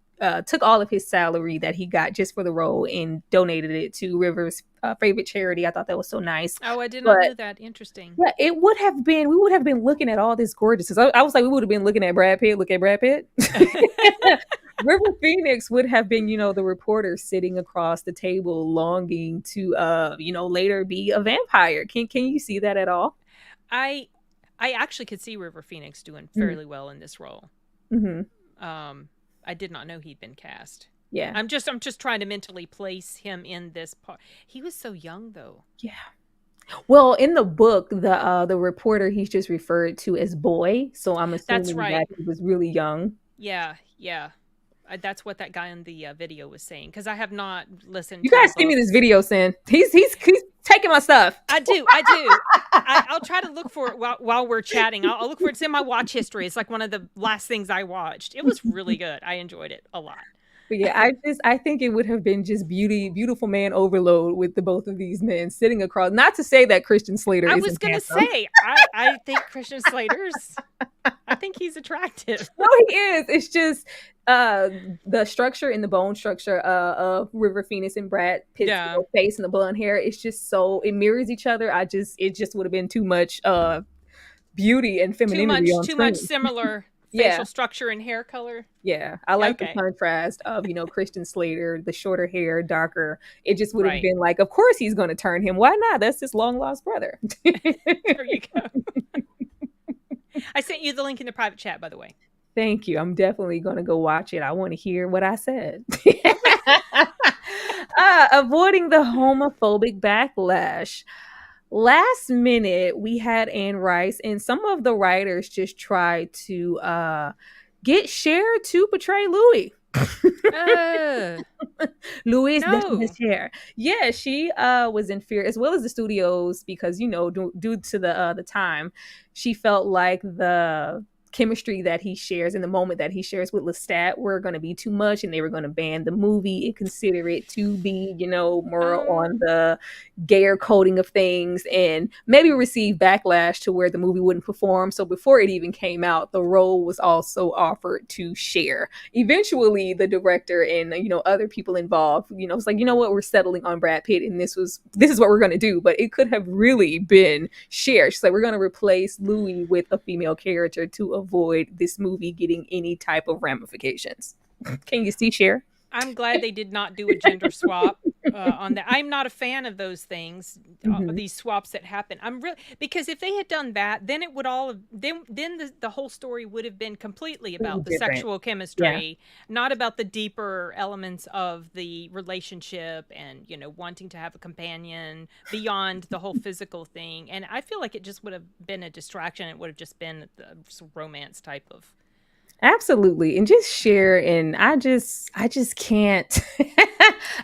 took all of his salary that he got just for the role and donated it to River's favorite charity. I thought that was so nice. Oh, I did not But know that. Interesting. yeah, we would have been looking at all this gorgeousness. I was like, we would have been looking at Brad Pitt. Look at Brad Pitt. River Phoenix would have been, the reporter sitting across the table, longing to, later be a vampire. Can you see that at all? I actually could see River Phoenix doing fairly well in this role. Mm-hmm. I did not know he'd been cast. Yeah. I'm just trying to mentally place him in this part. He was so young, though. Yeah. Well, in the book, the reporter he's just referred to as Boy, so I'm assuming that he was really young. Yeah. That's what that guy in the video was saying, because I have not listened. You guys send me this video, Cyn. He's taking my stuff. I do. I'll try to look for it while we're chatting. I'll look for it. It's in my watch history. It's like one of the last things I watched. It was really good. I enjoyed it a lot. But yeah, I think it would have been just beautiful man overload with the both of these men sitting across. Not to say that Christian Slater isn't I was going to say, I think Christian Slater's, I think he's attractive. No, he is. It's just the structure and the bone structure of River Phoenix and Brad Pitt's face and the blonde hair. It's just so, it mirrors each other. It just would have been too much beauty and femininity too much similar facial structure and hair color. Yeah, I like the contrast of, Christian Slater, the shorter hair, darker. It just would have been like, of course he's going to turn him. Why not? That's his long lost brother. There you go. I sent you the link in the private chat, by the way. Thank you. I'm definitely going to go watch it. I want to hear what I said. Avoiding the homophobic backlash. Last minute, we had Anne Rice, and some of the writers just tried to get Cher to portray Louis. Louis the Cher. Yeah, she was in fear, as well as the studios, because due to the time, she felt like the chemistry that he shares in the moment that he shares with Lestat were going to be too much, and they were going to ban the movie and consider it to be, more on the gayer coding of things, and maybe receive backlash to where the movie wouldn't perform. So before it even came out, the role was also offered to Cher. Eventually, the director and other people involved, it's like, what, we're settling on Brad Pitt, and this is what we're going to do. But it could have really been Cher. She's like, we're going to replace Louis with a female character to avoid this movie getting any type of ramifications. Can you see Cher? I'm glad they did not do a gender swap on that. I'm not a fan of those things, these swaps that happen. Because if they had done that, then it would then the whole story would have been completely about the sexual chemistry, not about the deeper elements of the relationship and, wanting to have a companion beyond the whole physical thing. And I feel like it just would have been a distraction. It would have just been the romance type of. Absolutely. And just Cher, and I just can't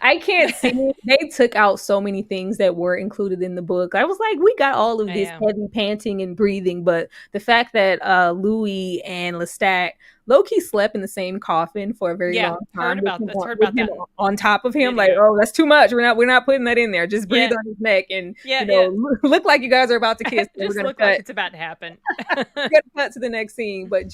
I can't see it. They took out so many things that were included in the book. I was like, we got all of this heavy panting and breathing, but the fact that Louis and Lestat low-key slept in the same coffin for a very long time. Heard about that. On top of him, like, oh, that's too much. We're not putting that in there. Just breathe on his neck and look like you guys are about to kiss. Just we're gonna look like it's about to happen. We're gonna cut to the next scene. But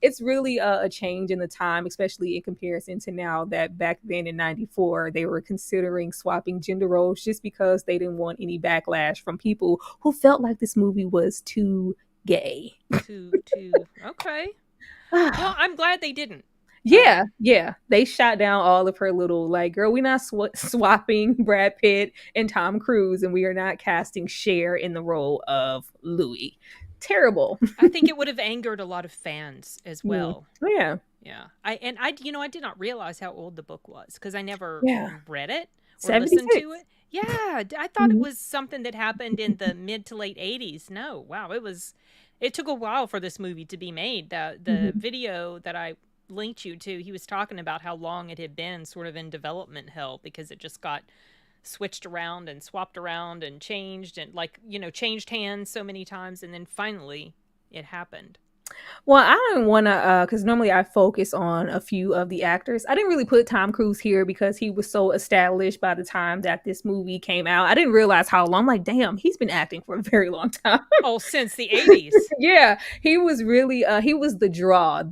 it's really a change in the time, especially in comparison to now, that back then in '94 they were considering swapping gender roles just because they didn't want any backlash from people who felt like this movie was too gay. Okay. Well, I'm glad they didn't. Yeah. They shot down all of her little, like, girl, we're not swapping Brad Pitt and Tom Cruise, and we are not casting Cher in the role of Louis. Terrible. I think it would have angered a lot of fans as well. Yeah. I did not realize how old the book was, because I never read it or 76. listened to it. Yeah, I thought it was something that happened in the mid to late 80s. No, wow, it took a while for this movie to be made. The video that I linked you to, he was talking about how long it had been sort of in development hell, because it just got switched around and swapped around and changed and like, changed hands so many times. And then finally it happened. Well, I don't want to, because normally I focus on a few of the actors. I didn't really put Tom Cruise here because he was so established by the time that this movie came out. I didn't realize how long. I'm like, damn, he's been acting for a very long time. Oh, since the 80s. Yeah, he was really, he was the draw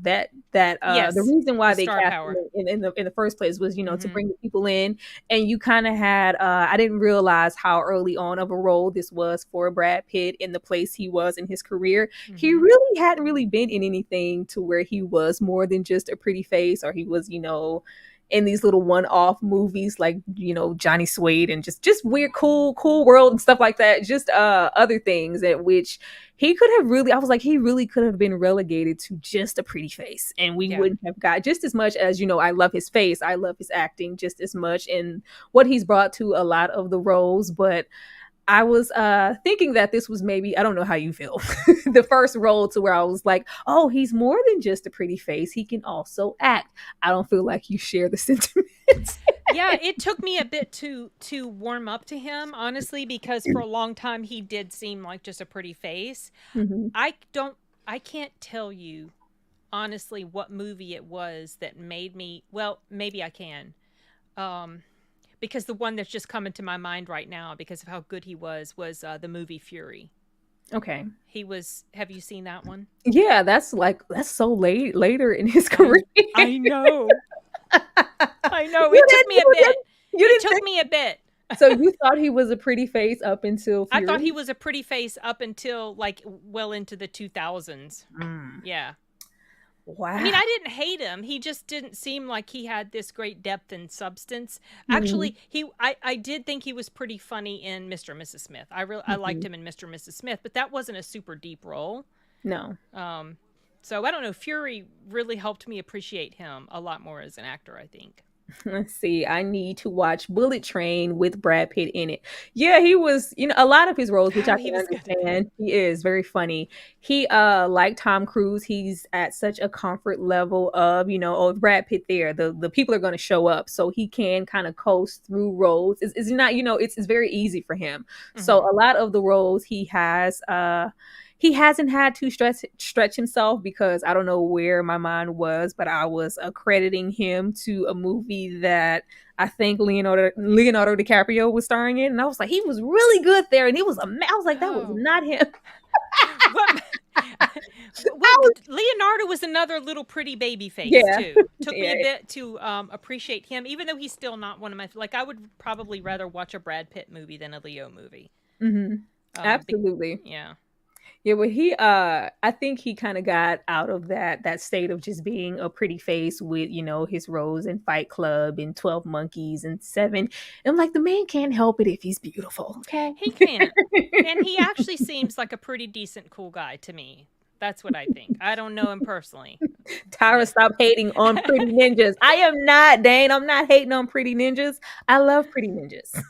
Yes, the reason why the they star cast power. him in the first place was, to Mhm. bring the people in. And you kind of had, I didn't realize how early on of a role this was for Brad Pitt in the place he was in his career. He Mhm. really hadn't really been in anything to where he was more than just a pretty face, or he was, in these little one-off movies like, Johnny Suede and just weird, cool world and stuff like that. Just other things at which he could have really, I was like, he really could have been relegated to just a pretty face, and we Yeah. wouldn't have got just as much as, I love his face, I love his acting just as much, and what he's brought to a lot of the roles. But I was thinking that this was maybe, I don't know how you feel, the first role to where I was like, oh, he's more than just a pretty face. He can also act. I don't feel like you share the sentiments. Yeah, it took me a bit to warm up to him, honestly, because for a long time he did seem like just a pretty face. Mm-hmm. I can't tell you honestly what movie it was that made me, well, maybe I can. Because the one that's just coming to my mind right now, because of how good he was the movie Fury. Okay. Have you seen that one? Yeah, that's so later in his career. I know. I know. It took me a bit. It took me a bit. So you thought he was a pretty face up until Fury? I thought he was a pretty face up until like well into the 2000s. Yeah. Wow. I mean, I didn't hate him. He just didn't seem like he had this great depth and substance. Actually, I did think he was pretty funny in Mr. and Mrs. Smith. I liked him in Mr. and Mrs. Smith, but that wasn't a super deep role. No. So I don't know. Fury really helped me appreciate him a lot more as an actor, I think. Let's see. I need to watch Bullet Train with Brad Pitt in it. Yeah, he was, a lot of his roles, which I can understand. He is very funny. He, like Tom Cruise, he's at such a comfort level of, Brad Pitt there. The people are going to show up, so he can kind of coast through roles. It's not, it's very easy for him. Mm-hmm. So a lot of the roles he has, he hasn't had to stretch himself, because I don't know where my mind was, but I was accrediting him to a movie that I think Leonardo DiCaprio was starring in, and I was like, he was really good there, and it was I was like, that was not him. Leonardo was another little pretty baby face too. Took me a bit to appreciate him, even though he's still not one of my, like, I would probably rather watch a Brad Pitt movie than a Leo movie. Mm-hmm. Absolutely. Yeah. Yeah, but he, I think he kind of got out of that state of just being a pretty face with, his roles in Fight Club and 12 Monkeys and Seven. And I'm like, the man can't help it if he's beautiful, okay? He can't. And he actually seems like a pretty decent, cool guy to me. That's what I think. I don't know him personally. Tyra, stop hating on pretty ninjas. I am not, Dane. I'm not hating on pretty ninjas. I love pretty ninjas.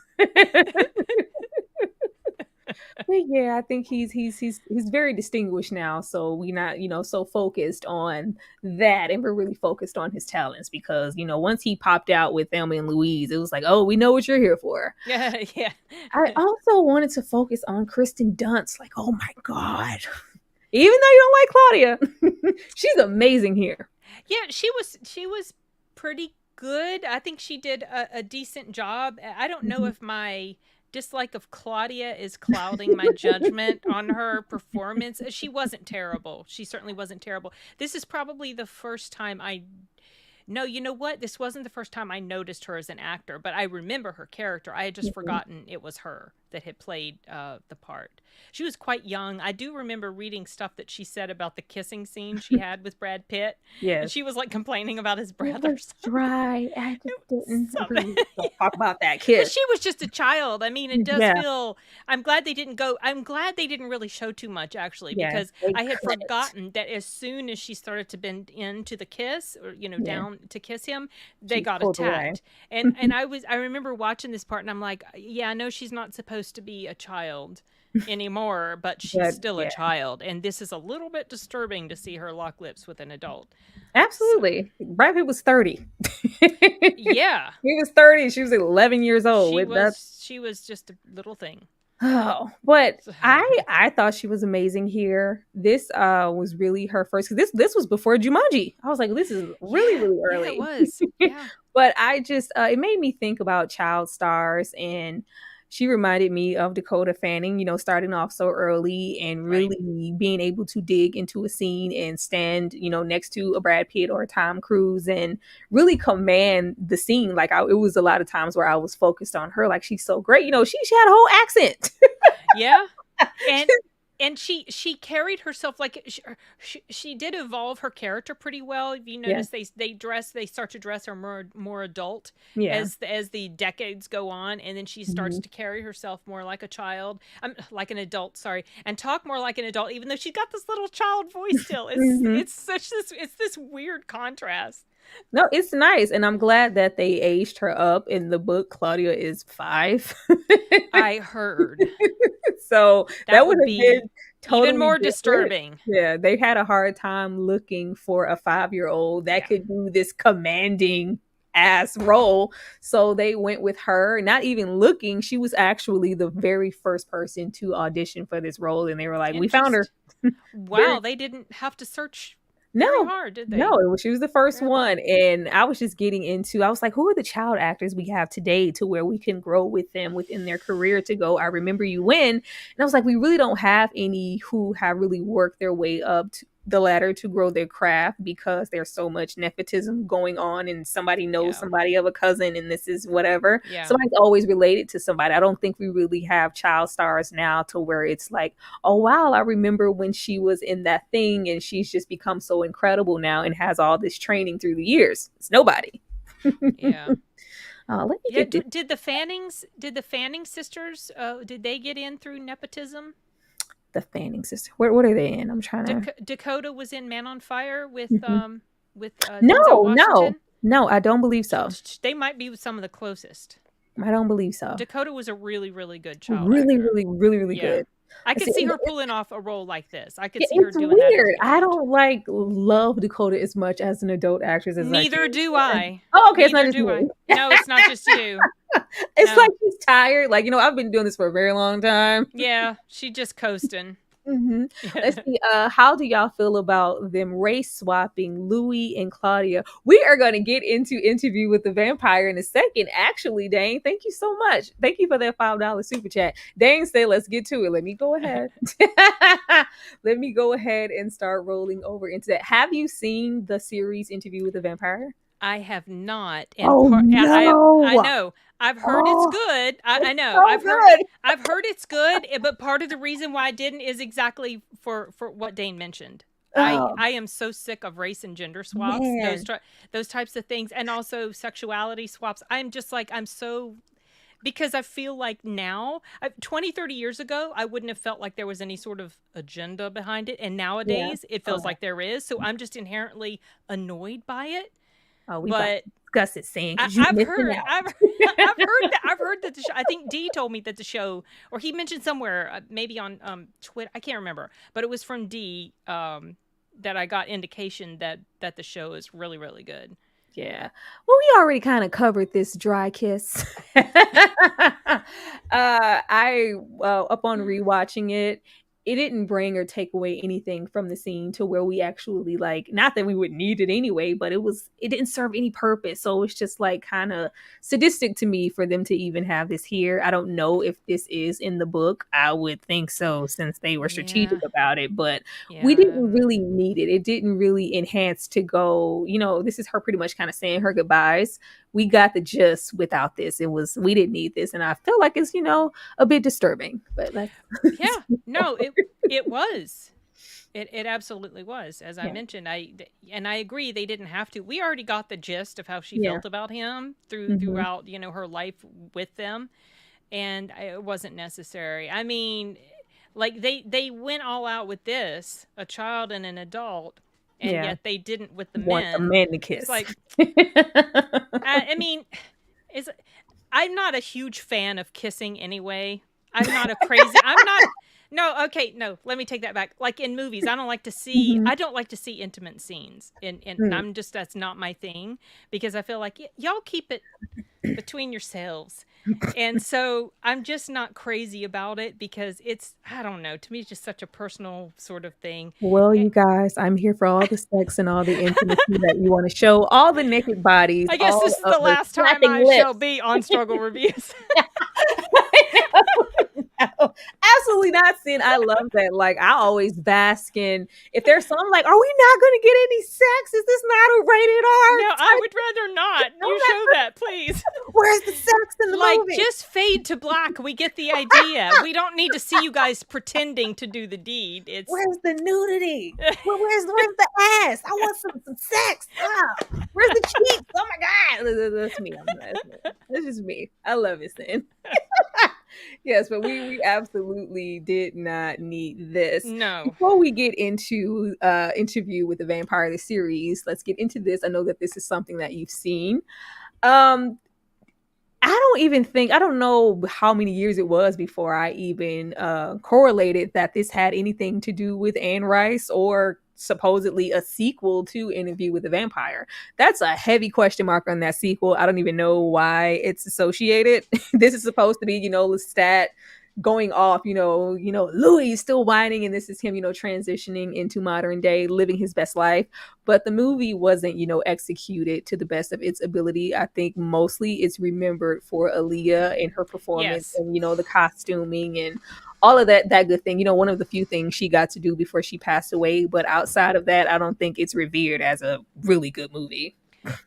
But yeah, I think he's very distinguished now. So we're not, so focused on that, and we're really focused on his talents, because, once he popped out with Thelma and Louise, it was like, oh, we know what you're here for. Yeah. I also wanted to focus on Kristen Dunst. Like, oh my God. Even though you don't like Claudia, she's amazing here. Yeah, she was pretty good. I think she did a decent job. I don't know if my dislike of Claudia is clouding my judgment on her performance. She wasn't terrible. She certainly wasn't terrible. This is probably the first time No, you know what? This wasn't the first time I noticed her as an actor, but I remember her character. I had just forgotten it was her that had played the part. She was quite young. I do remember reading stuff that she said about the kissing scene she had with Brad Pitt. Yeah, and she was like complaining about his brothers. Dry. I just didn't talk about that kid. But she was just a child. I mean, it does feel. I'm glad they didn't go. I'm glad they didn't really show too much, actually, because I had forgotten that as soon as she started to bend into the kiss, or down to kiss him, they got attacked. And I remember watching this part, and I'm like, yeah, I know she's not supposed to be a child anymore, but she's still a child, and this is a little bit disturbing to see her lock lips with an adult. Absolutely. Brad Pitt was 30. Yeah. He was 30. She was 11 years old. She was just a little thing. Oh, but I thought she was amazing here. This was really her first, because this was before Jumanji. I was like, this is really early. Yeah, it was. Yeah. But I just it made me think about child stars, and she reminded me of Dakota Fanning, starting off so early and really being able to dig into a scene and stand, next to a Brad Pitt or a Tom Cruise and really command the scene. Like it was a lot of times where I was focused on her. Like, she's so great. She had a whole accent. Yeah. And she carried herself like she did evolve her character pretty well. If you notice, they start to dress her more adult as the decades go on, and then she starts to carry herself more like a child, like an adult, and talk more like an adult, even though she's got this little child voice still. It's this weird contrast. No, it's nice, and I'm glad that they aged her up. In the book, Claudia is 5. I heard. So that would have been totally even more different. disturbing. Yeah, they had a hard time looking for a 5-year-old that could do this commanding ass role. So they went with her, not even looking. She was actually the very first person to audition for this role, and they were like, we found her. Wow, they didn't have to search very hard, did they? No, she was the first one. And I was just getting into, I was like, who are the child actors we have today to where we can grow with them within their career to go, I remember you when. And I was like, we really don't have any who have really worked their way up the ladder to grow their craft, because there's so much nepotism going on, and somebody knows somebody of a cousin, and this is whatever. Somebody's always related to somebody. I don't think we really have child stars now to where it's like, oh wow, I remember when she was in that thing, and she's just become so incredible now and has all this training through the years. It's nobody. Yeah. Let me get did the Fanning sisters did they get in through nepotism? The Fanning sister. What are they in? I'm trying to. Dakota was in Man on Fire with No, I don't believe so. They might be some of the closest. I don't believe so. Dakota was a really good child. Really good. I could see her pulling off a role like this. I could see her doing that. It's weird. I don't love Dakota as much as an adult actress. Neither do I. Oh, okay. It's not just you. No, it's not just you. It's like she's tired. Like, I've been doing this for a very long time. Yeah, she just coasting. Let's see. How do y'all feel about them race swapping Louis and Claudia? We are going to get into Interview with the Vampire in a second. Actually, Dane, thank you so much. Thank you for that $5 super chat. Dane said, let's get to it. Let me go ahead. Let me go ahead and start rolling over into that. Have you seen the series Interview with the Vampire? I have not. And no. I know. I've heard it's good. I know. So I've heard it's good, but part of the reason why I didn't is exactly for what Dane mentioned. I am so sick of race and gender swaps, those types of things, and also sexuality swaps. I'm just like, because I feel like now, 20, 30 years ago, I wouldn't have felt like there was any sort of agenda behind it. And nowadays it feels like there is. So I'm just inherently annoyed by it. Oh, but discuss it, saying I've heard that the show, I think Dee told me that the show, or he mentioned somewhere, maybe on Twitter, I can't remember, but it was from Dee that I got indication that the show is really good. Yeah. Well, we already kind of covered this dry kiss. I upon rewatching it, it didn't bring or take away anything from the scene to where we actually not that we would need it anyway, but it didn't serve any purpose. So it's just kind of sadistic to me for them to even have this here. I don't know if this is in the book. I would think so, since they were strategic about it, but we didn't really need it. It didn't really enhance to go, this is her pretty much kind of saying her goodbyes. We got the gist without this. We didn't need this. And I feel like it's, a bit disturbing, but no, it was. It absolutely was. As I mentioned, I agree, they didn't have to. We already got the gist of how she felt about him throughout, her life with them. And it wasn't necessary. I mean, they went all out with this, a child and an adult. And yet they didn't with the men. A man to kiss. It's like, I mean, I'm not a huge fan of kissing anyway. I'm not a crazy. No, okay, no, let me take that back. Like in movies, I don't like to see intimate scenes. And I'm just, that's not my thing, because I feel like y'all keep it between yourselves. And so I'm just not crazy about it, because it's, I don't know, to me it's just such a personal sort of thing. Well, you guys, I'm here for all the sex and all the intimacy that you want to show, all the naked bodies, I guess all this is of the the last time snapping I shall lips. be on Struggle Reviewz. No, absolutely not, Sin. I love that. Like, I always bask in, if there's something like, are we not going to get any sex? Is this not a rated R No, I type? would rather not. No, You show that, please. where's the sex in the Like, movie? just fade to black. We get the idea. We don't need to see you guys pretending to do the deed. It's Where's the nudity? Where's the ass? I want some sex. Ah, where's the cheeks? Oh my god, that's me. That's just me. I love it, Sin. Yes, but we absolutely did not need this. no. Before we get into Interview with the Vampire, the series, let's get into this. I know that this is something that you've seen. I don't know how many years it was before I even correlated that this had anything to do with Anne Rice or supposedly a sequel to Interview with the Vampire. That's a heavy question mark on that sequel. I don't even know why it's associated. This is supposed to be, Lestat going off, Louis is still whining, and this is him, transitioning into modern day, living his best life. But the movie wasn't, executed to the best of its ability. I think mostly it's remembered for Aaliyah and her performance, Yes. and, the costuming and all of that good thing. One of the few things she got to do before she passed away. But outside of that, I don't think it's revered as a really good movie.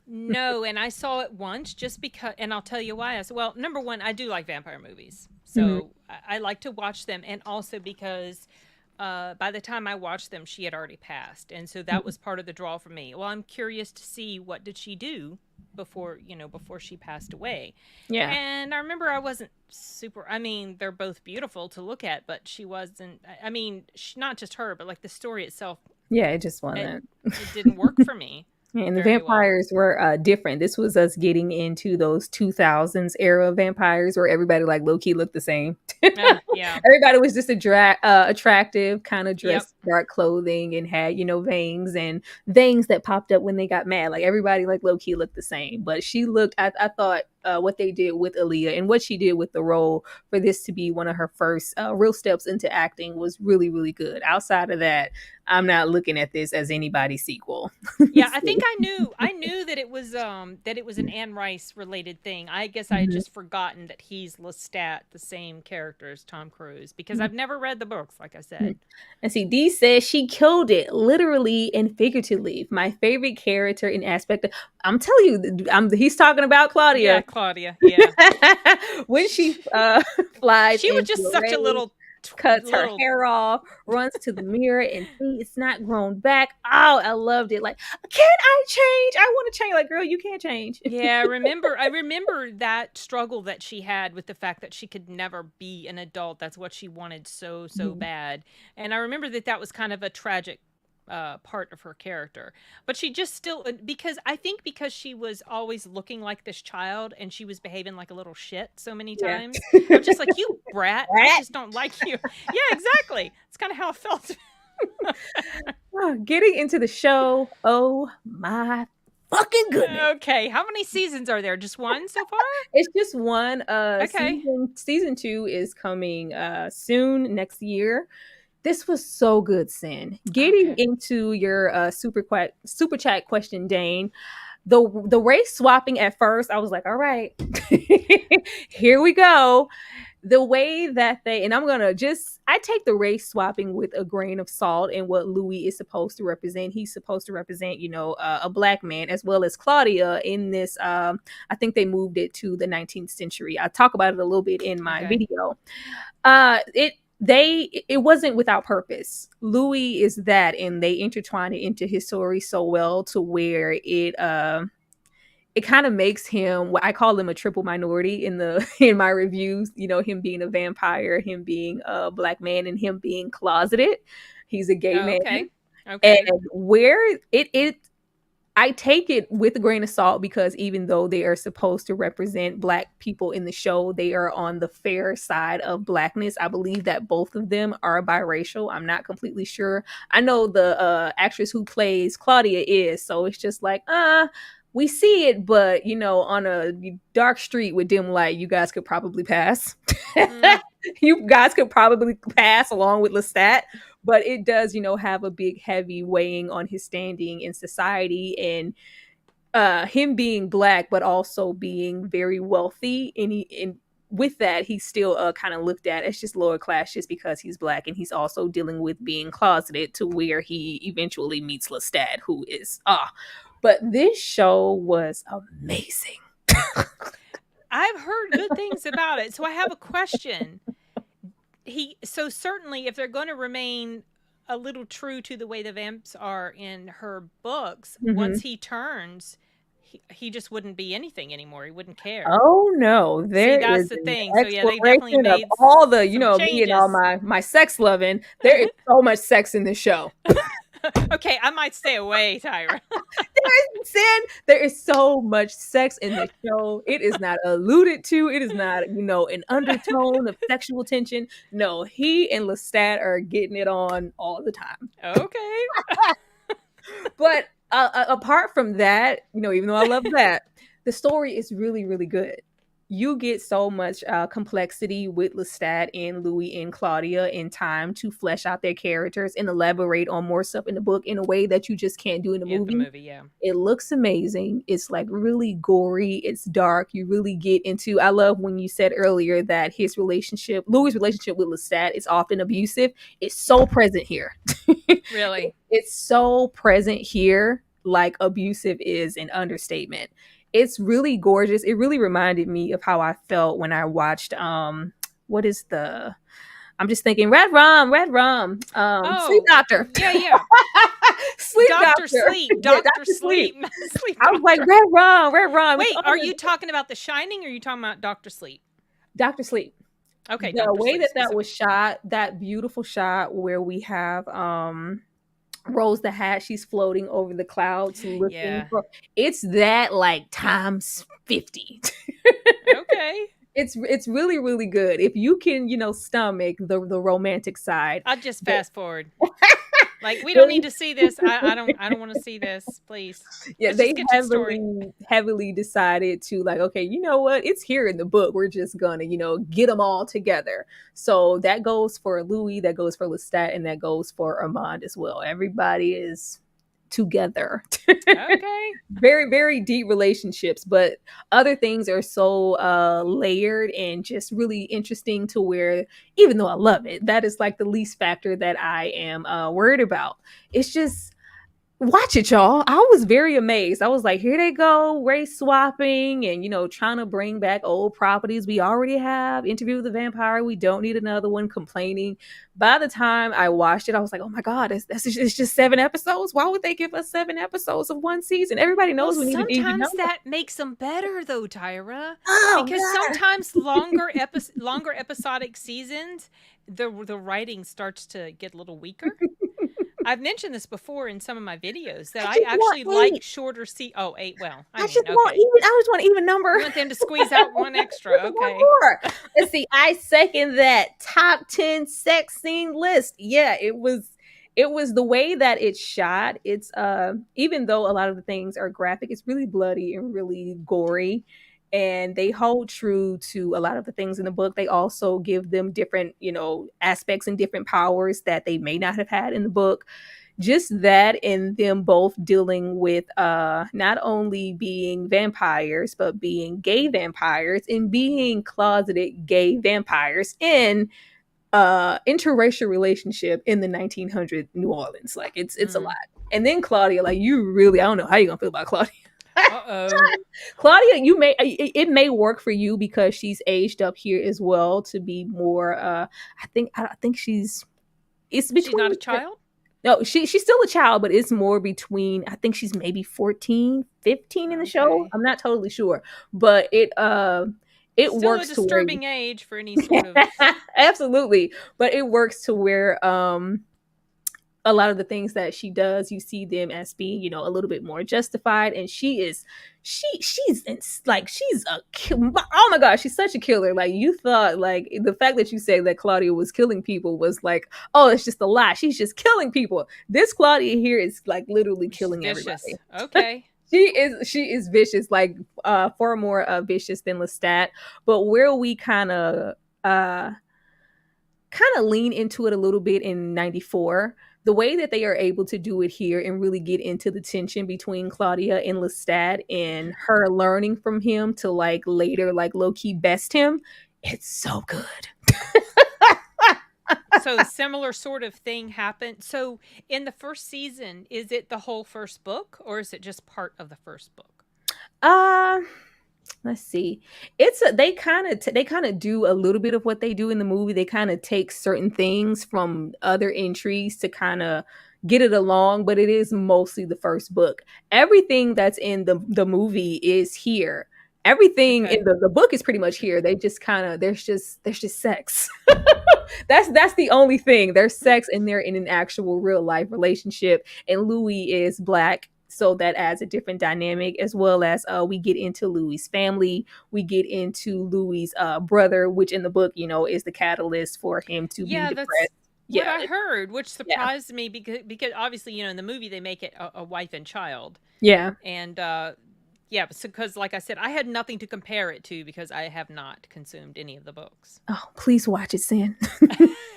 No, and I saw it once just because, and I'll tell you why. I said, well, number one, I do like vampire movies. So I like to watch them. And also because by the time I watched them, she had already passed. And so that was part of the draw for me. Well, I'm curious to see what did she do before she passed away. Yeah. And I remember I wasn't super, I mean, they're both beautiful to look at, but she wasn't, I mean, not just her, but like the story itself. Yeah, it just wasn't. It didn't work for me. And the vampires were different. This was us getting into those 2000s era vampires where everybody like low-key looked the same. Yeah. Everybody was just attractive, kind of dressed dark clothing and had, veins that popped up when they got mad. Like everybody like low-key looked the same. But she looked, I thought what they did with Aaliyah and what she did with the role for this to be one of her first real steps into acting was really, really good. Outside of that, I'm not looking at this as anybody's sequel. Yeah, I think I knew that it was an Anne Rice related thing. I guess I had just forgotten that he's Lestat, the same character as Tom Cruise, because I've never read the books, like I said. And see, Dee says she killed it, literally and figuratively. My favorite character in aspect of, I'm telling you, he's talking about Claudia. Yeah, Claudia. Yeah. When she flies, she was just such a little. Cuts her hair off, runs to the mirror, and it's not grown back. Oh, I loved it. Like, can I change? I want to change. Like, girl, you can't change. Yeah, I remember that struggle that she had with the fact that she could never be an adult. That's what she wanted so bad. And I remember that was kind of a tragic part of her character, but she just still, because she was always looking like this child and she was behaving like a little shit so many times. I'm just like, you brat, I just don't like you. Yeah, exactly. It's kind of how I felt. Getting into the show, oh my fucking goodness. Okay, how many seasons are there? Just one so far? It's just one. Okay. Season 2 is coming soon, next year. This was so good, Sin. Getting into your super chat question, Dane. The race swapping at first, I was like, all right, here we go. The way that I take the race swapping with a grain of salt and what Louis is supposed to represent. He's supposed to represent, a black man, as well as Claudia in this. I think they moved it to the 19th century. I talk about it a little bit in my video. It wasn't without purpose. Louis is that, and they intertwine it into his story so well to where it kind of makes him, what I call him, a triple minority in my reviews. Him being a vampire, him being a black man, and him being closeted. He's a gay man. Okay. And where I take it with a grain of salt because even though they are supposed to represent Black people in the show, they are on the fair side of Blackness. I believe that both of them are biracial. I'm not completely sure. I know the actress who plays Claudia is, so it's just like, we see it, but on a dark street with dim light, you guys could probably pass. You guys could probably pass along with Lestat, but it does, have a big heavy weighing on his standing in society, and him being Black, but also being very wealthy, and with that, he's still kind of looked at as just lower class just because he's Black, and he's also dealing with being closeted to where he eventually meets Lestat, who is But this show was amazing. I've heard good things about it, so I have a question. So certainly, if they're going to remain a little true to the way the vamps are in her books, once he turns, he just wouldn't be anything anymore. He wouldn't care. Oh no, that's the thing. So yeah, they definitely made all the changes. me and all my sex loving. There is so much sex in this show. Okay, I might stay away, Tyra. There is so much sex in the show. It is not alluded to. It is not, an undertone of sexual tension. No, he and Lestat are getting it on all the time. Okay. But apart from that, even though I love that, the story is really, really good. You get so much complexity with Lestat and Louis and Claudia in time to flesh out their characters and elaborate on more stuff in the book in a way that you just can't do in the movie. Yeah. It looks amazing. It's like really gory. It's dark. You really get into, I love when you said earlier that Louis' relationship with Lestat is often abusive. It's so present here. Really? It's so present here, like abusive is an understatement. It's really gorgeous. It really reminded me of how I felt when I watched what is the I'm just thinking Red Rum. Sleep Doctor. Yeah. Sleep Doctor Sleep. Doctor Sleep. I was like, Red Rum. Wait, are you talking about The Shining or are you talking about Doctor Sleep? Doctor Sleep. Okay. The way that was shot, that beautiful shot where we have Rose the Hat, she's floating over the clouds looking for, it's that like times 50. Okay. It's really, really good. If you can, stomach the romantic side. I'll just fast forward. Like, we don't need to see this. I don't want to see this, please. Yeah, they heavily decided to like, okay, you know what? It's here in the book. We're just gonna, get them all together. So that goes for Louis, that goes for Lestat, and that goes for Armand as well. Everybody is together. Okay. Very, very deep relationships, but other things are so layered and just really interesting to where, even though I love it, that is like the least factor that I am worried about. It's just, watch it, y'all. I was very amazed. I was like, here they go, race swapping and, trying to bring back old properties we already have. Interview with the Vampire, we don't need another one, complaining. By the time I watched it, I was like, oh my God, it's just 7 episodes? Why would they give us 7 episodes of one season? Everybody knows we need to even know. Sometimes that makes them better though, Tyra. Oh, because God. Sometimes longer episodic seasons, the writing starts to get a little weaker. I've mentioned this before in some of my videos that I actually like shorter Oh, 8. Well, I just want an even number. I want them to squeeze out one extra. Okay. One more. Let's see. I second that top 10 sex scene list. Yeah, it was the way that it's shot. It's even though a lot of the things are graphic, it's really bloody and really gory. And they hold true to a lot of the things in the book. They also give them different, aspects and different powers that they may not have had in the book. Just that, and them both dealing with not only being vampires, but being gay vampires and being closeted gay vampires in interracial relationship in the 1900 New Orleans. Like it's a lot. And then Claudia, like I don't know how you're gonna feel about Claudia. Claudia, it may work for you because she's aged up here as well to be more I think she's not a child. No, she's still a child, but it's more between, I think she's maybe 14, 15 in the show. I'm not totally sure, but it still works a disturbing age for any sort of absolutely, but it works to where a lot of the things that she does, you see them as being, you know, a little bit more justified. And she's like, she's oh my gosh, she's such a killer. Like, you thought, like, the fact that you say that Claudia was killing people was like, oh, it's just a lie. She's just killing people. This Claudia here is like literally killing everybody. Okay. She is vicious, like far more vicious than Lestat. But where we kind of lean into it a little bit in 94, the way that they are able to do it here and really get into the tension between Claudia and Lestat and her learning from him to like later like low-key best him, it's so good. So a similar sort of thing happened. So in the first season, is it the whole first book or is it just part of the first book? Let's see. They kind of do a little bit of what they do in the movie. They kind of take certain things from other intrigues to kind of get it along, but it is mostly the first book. Everything that's in the movie is here. Everything in the book is pretty much here. They just kind of there's just sex. That's the only thing. There's sex and they're in an actual real life relationship. And Louis is Black, so that adds a different dynamic, as well as we get into Louis' family. We get into Louis' brother, which in the book, you know, is the catalyst for him to be depressed. What I heard, which surprised me because obviously, you know, in the movie they make it a wife and child. Yeah. And yeah, because like I said, I had nothing to compare it to because I have not consumed any of the books. Oh, please watch it, Cyn.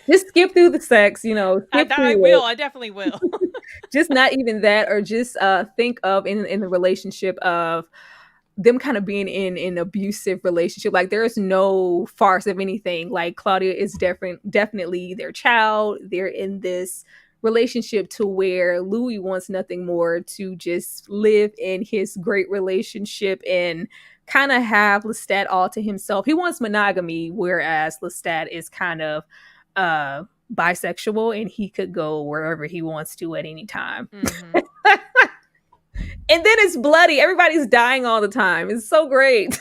Just skip through the sex, you know. I definitely will. Just not even that, or just think of in the relationship of them kind of being in an abusive relationship. Like, there is no farce of anything. Like, Claudia is definitely their child. They're in this relationship to where Louis wants nothing more to just live in his great relationship and kind of have Lestat all to himself. He wants monogamy, whereas Lestat is kind of bisexual and he could go wherever he wants to at any time. Mm-hmm. And then it's bloody. Everybody's dying all the time. It's so great.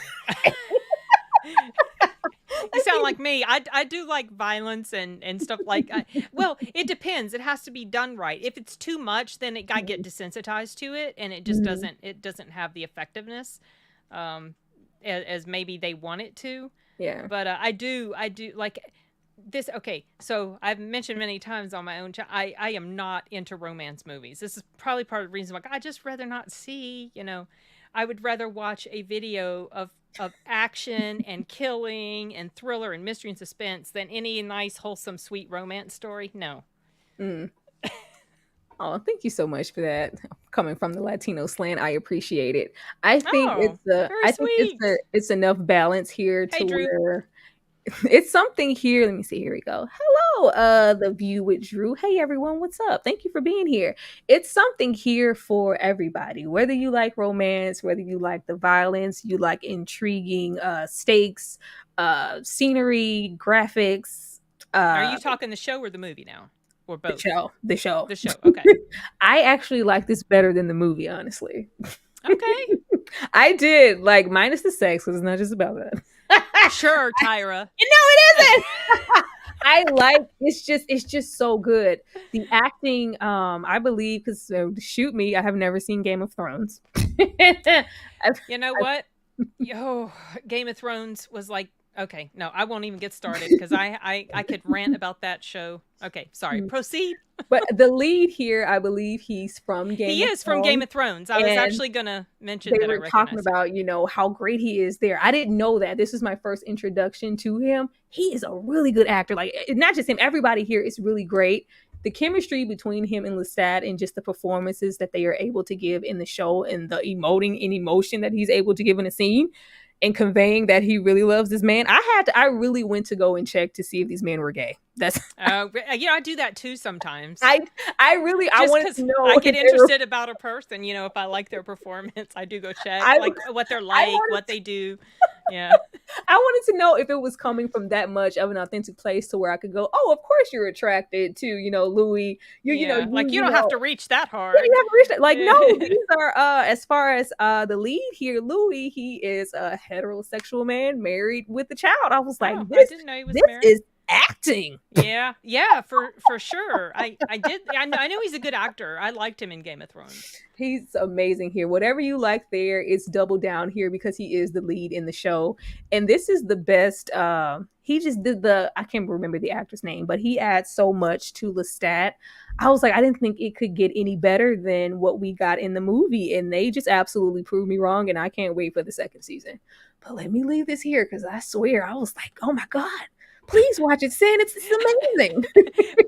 You sound like me. I do like violence and stuff like. Well, it depends. It has to be done right. If it's too much, then I get desensitized to it, and it just doesn't have the effectiveness as maybe they want it to. Yeah. But I do like this. Okay, so I've mentioned many times on my own channel, I am not into romance movies. This is probably part of the reason why I just rather not see. You know, I would rather watch a video of action and killing and thriller and mystery and suspense than any nice, wholesome, sweet romance story. No. Oh, thank you so much for that. Coming from the Latino slant, I appreciate it. I think it's enough balance here to where it's something here. Let me see. Here we go. Hello, The View with Drew. Hey, everyone. What's up? Thank you for being here. It's something here for everybody, whether you like romance, whether you like the violence, you like intriguing stakes, scenery, graphics. Are you talking the show or the movie now? Or both? The show. Okay. I actually like this better than the movie, honestly. Okay. I did, like, minus the sex, because it's not just about that. Sure, Tyra. No, it isn't. I like it's just so good. The acting, I believe, because shoot me, I have never seen Game of Thrones. You know what? Game of Thrones was like, okay, no, I won't even get started because I could rant about that show. Okay, sorry. Proceed. But the lead here, I believe he's from Game of Thrones. He is from Game of Thrones. I was actually going to mention that. They were talking about, you know, how great he is there. I didn't know that. This was my first introduction to him. He is a really good actor. Like, not just him, everybody here is really great. The chemistry between him and Lestat and just the performances that they are able to give in the show and the emotion that he's able to give in a scene and conveying that he really loves this man. I really went to go and check to see if these men were gay. That's I do that too sometimes. I wanted to know. I get interested about a person, you know, if I like their performance, I do go check like what they're like, what they do. Yeah. I wanted to know if it was coming from that much of an authentic place to where I could go, oh, of course you're attracted to, you know, Louis. You know, like you don't have to reach that hard. Yeah, you have to reach that. Like, no, these are as far as the lead here, Louis, he is a heterosexual man married with a child. I was like, I didn't know he was married. acting. Yeah, for sure. I know he's a good actor. I liked him in Game of Thrones. He's amazing here. Whatever you like there, it's double down here because he is the lead in the show. And this is the best. He just did I can't remember the actor's name, but he adds so much to Lestat. I was like, I didn't think it could get any better than what we got in the movie. And they just absolutely proved me wrong. And I can't wait for the second season. But let me leave this here because I swear I was like, oh my God. Please watch it, Cyn. It's amazing.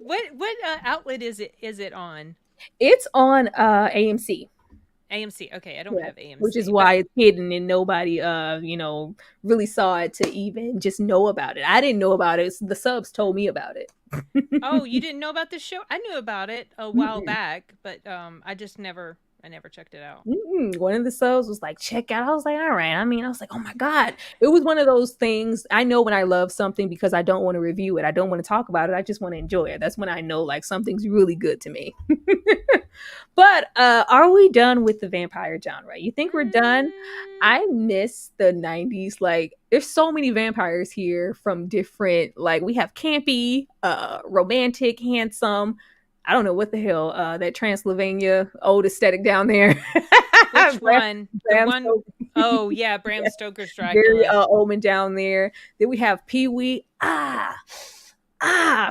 What outlet is it on? It's on AMC. AMC. Okay, I don't have AMC. Which is why it's hidden and nobody really saw it to even just know about it. I didn't know about it. The subs told me about it. Oh, you didn't know about this show? I knew about it a while back, but I just never checked it out. One of the subs was like, check out. I was like, all right. I mean, I was like, oh my God. It was one of those things. I know when I love something because I don't want to review it. I don't want to talk about it. I just want to enjoy it. That's when I know like something's really good to me. But are we done with the vampire genre? You think we're done? I miss the 90s. Like, there's so many vampires here from different, like, we have campy, romantic, handsome. I don't know what the hell that Transylvania old aesthetic down there. Which one? The one? Oh yeah, Bram Stoker's Dracula. Very Omen down there. Then we have Pee Wee.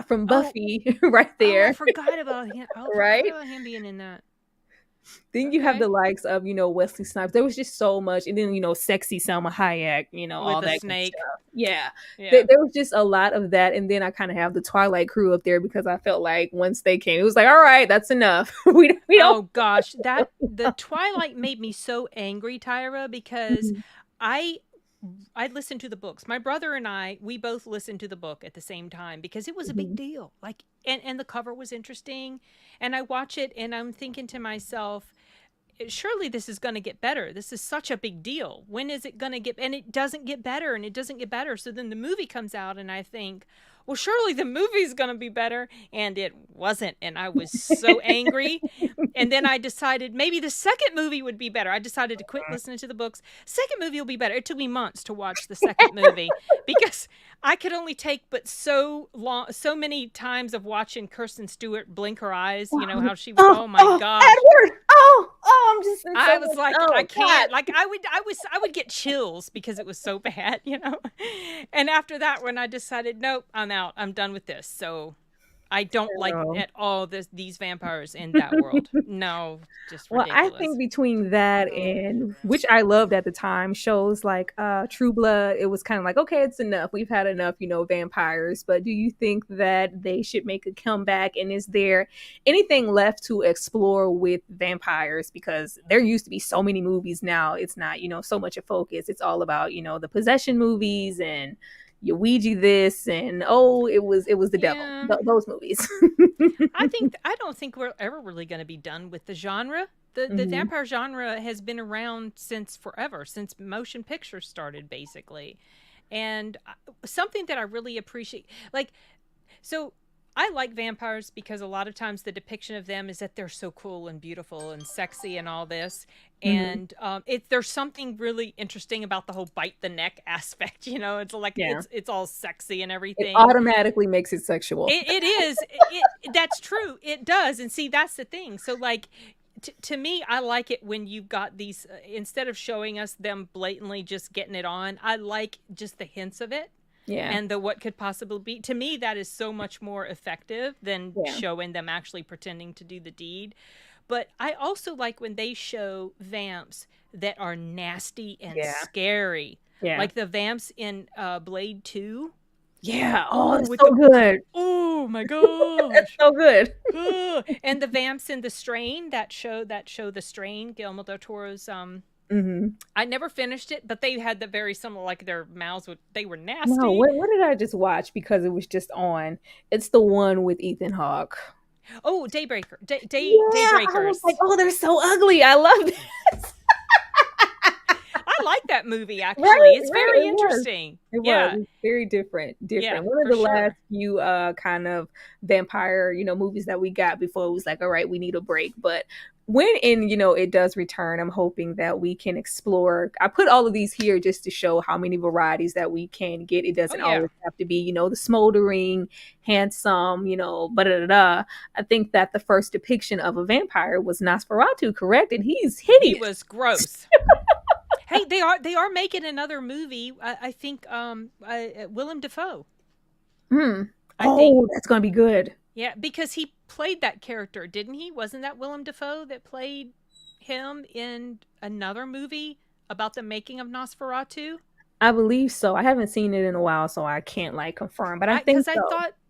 From Buffy, right there. I forgot about him. Right? I forgot about him being in that. Then you have the likes of, Wesley Snipes. There was just so much. And then, sexy Selma Hayek, with all that snake. Stuff. Yeah. There was just a lot of that. And then I kind of have the Twilight crew up there because I felt like once they came, it was like, all right, that's enough. we don't. Oh, gosh. The Twilight made me so angry, Tyra, because I listened to the books. My brother and we both listened to the book at the same time because it was a big deal. Like, and the cover was interesting. And I watch it and I'm thinking to myself, surely this is going to get better. This is such a big deal. When is it going to get, and it doesn't get better and it doesn't get better. So then the movie comes out and I think, well, surely the movie's going to be better. And it wasn't. And I was so angry. And then I decided maybe the second movie would be better. I decided to quit listening to the books. Second movie will be better. It took me months to watch the second movie because I could only take but so many times of watching Kirsten Stewart blink her eyes. You know how she was. Oh my gosh. Edward. I'm just. I was like, I can't. God. Like I would get chills because it was so bad, And after that, when I decided, nope, I'm out. I'm done with this. So I don't like at all these vampires in that world. No, just ridiculous. Well, I think between that and, which I loved at the time, shows like True Blood, it was kind of like, okay, it's enough. We've had enough, vampires. But do you think that they should make a comeback? And is there anything left to explore with vampires? Because there used to be so many movies. Now it's not, so much a focus. It's all about, the possession movies and you Ouija this and it was the devil. Those movies. I don't think we're ever really going to be done with the genre. The vampire genre has been around since forever, since motion pictures started, basically. And something that I really appreciate, so I like vampires because a lot of times the depiction of them is that they're so cool and beautiful and sexy and all this. And there's something really interesting about the whole bite the neck aspect. It's like it's all sexy and everything. It automatically makes it sexual. It is. That's true. It does. And see, that's the thing. So to me, I like it when you've got these, instead of showing us them blatantly just getting it on, I like just the hints of it. Yeah. And what could possibly be. To me, that is so much more effective than showing them actually pretending to do the deed. But I also like when they show vamps that are nasty and scary. Yeah. Like the vamps in Blade 2. Yeah. Oh, it's so good. Oh my gosh. It's so good. And the vamps in The Strain, that show The Strain, Guillermo del Toro's I never finished it, but they had the very similar, like their mouths they were nasty. No, what did I just watch because it was just on? It's the one with Ethan Hawke. Oh, Daybreaker. Daybreakers. I was like, they're so ugly. I love this. I like that movie, actually. Right, it's very interesting. It was very different. Yeah, one of the last few kind of vampire, movies that we got before it was like, all right, we need a break. But when it does return, I'm hoping that we can explore. I put all of these here just to show how many varieties that we can get. It doesn't always have to be, the smoldering, handsome, but I think that the first depiction of a vampire was Nosferatu, correct? And he's hideous. He was gross. Hey, they are making another movie. I think Willem Dafoe. That's gonna be good. Yeah, because he played that character, didn't he? Wasn't that Willem Dafoe that played him in another movie about the making of Nosferatu? I believe so. I haven't seen it in a while, so I can't confirm. But I think so.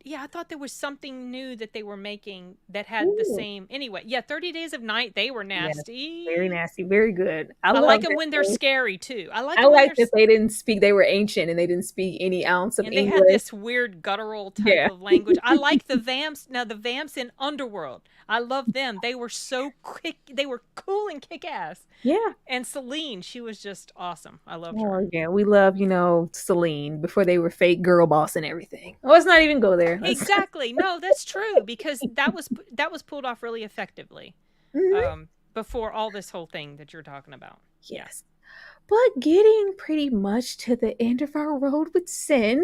I thought there was something new that they were making that had the same. Anyway, 30 Days of Night, they were nasty. Very nasty. Very good. I like them when they're scary too. I like that they didn't speak. They were ancient and they didn't speak any ounce of English. And they had this weird guttural type of language. I like the vamps. Now the vamps in Underworld, I love them. They were so quick. They were cool and kick-ass. Yeah. And Celine, she was just awesome. I loved her. Oh yeah, we love Celine before they were fake girl boss and everything. Oh, let's not even go there. Exactly. No, that's true, because that was pulled off really effectively before all this whole thing that you're talking about. Yes. But getting pretty much to the end of our road with Cyn.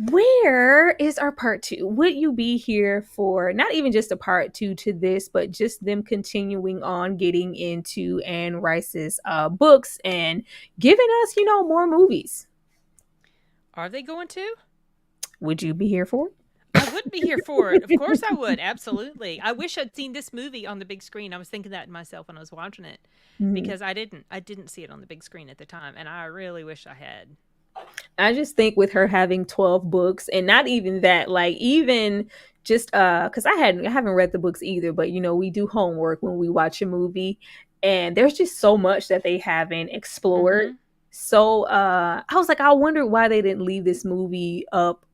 Where is our part 2? Would you be here for not even just a part 2 to this, but just them continuing on getting into Anne Rice's books and giving us, more movies? Are they going to? Would you be here for it? I would be here for it. Of course I would. Absolutely. I wish I'd seen this movie on the big screen. I was thinking that myself when I was watching it, because I didn't see it on the big screen at the time, and I really wish I had. I just think with her having 12 books, and not even that, even just because I haven't read the books either, but we do homework when we watch a movie, and there's just so much that they haven't explored. So I was like, I wonder why they didn't leave this movie up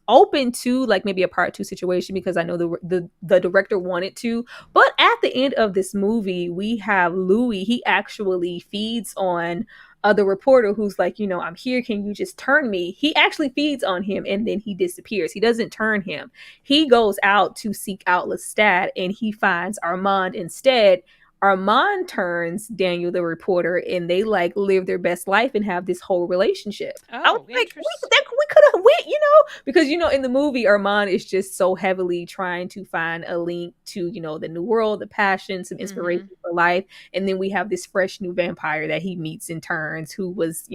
open to maybe a part 2 situation, because I know the director wanted to. But at the end of this movie, we have Louis. He actually feeds on the reporter who's like, I'm here, can you just turn me? He actually feeds on him, and then he disappears. He doesn't turn him. He goes out to seek out Lestat, and he finds Armand instead. Armand turns Daniel the reporter, and they live their best life and have this whole relationship. I was like, we could have went, because in the movie, Armand is just so heavily trying to find a link to the new world, the passion, some inspiration for life, and then we have this fresh new vampire that he meets and turns, who was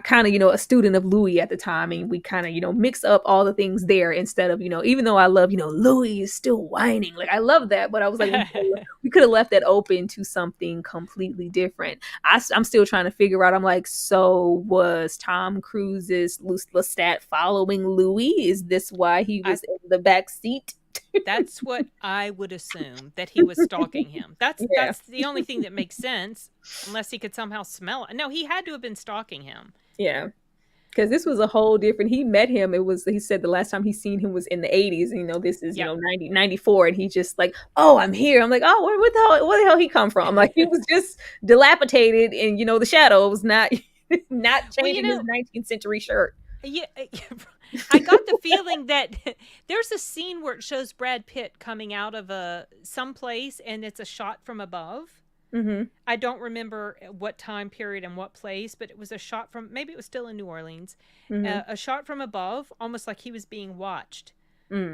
kind of a student of Louis at the time, and we kind of mix up all the things there, instead of even though I love Louis is still whining, I love that, but I was like, we could have left that open to something completely different. I'm still trying to figure out, I'm like, so was Tom Cruise's Lestat following Louis? Is this why he was in the back seat? That's what I would assume, that he was stalking him. That's the only thing that makes sense, unless he could somehow smell it. No, he had to have been stalking him. Yeah, because this was a whole different. He met him. He said the last time he seen him was in the 80s. And, this is 94, and he just like, oh, I'm here. I'm like, oh, where the hell he come from? I'm like, he was just dilapidated, and the shadows, not changing his 19th century shirt. Yeah. I got the feeling that there's a scene where it shows Brad Pitt coming out of someplace, and it's a shot from above. I don't remember what time period and what place, but it was a shot from, maybe it was still in New Orleans, a shot from above, almost like he was being watched.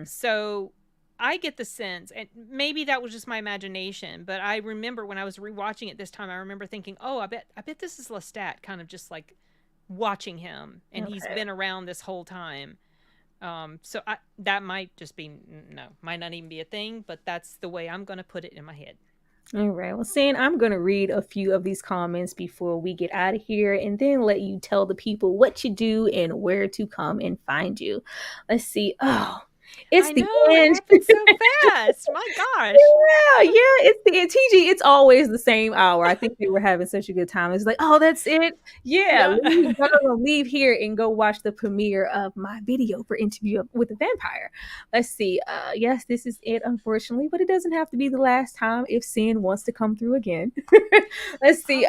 So I get the sense, and maybe that was just my imagination, but I remember when I was rewatching it this time, I remember thinking, oh, I bet this is Lestat kind of just watching him, and he's been around this whole time. So that might just be, might not even be a thing, but that's the way I'm going to put it in my head. All right. Well, Cyn, I'm going to read a few of these comments before we get out of here, and then let you tell the people what you do and where to come and find you. Let's see. Oh, it's the end. It happened so fast. My gosh. Yeah, it's the end. TG, it's always the same hour. I think they were having such a good time. It's like, oh, that's it. Yeah. We're gonna leave here and go watch the premiere of my video for Interview with a Vampire. Let's see. Yes, this is it, unfortunately, but it doesn't have to be the last time if Cyn wants to come through again. Let's see.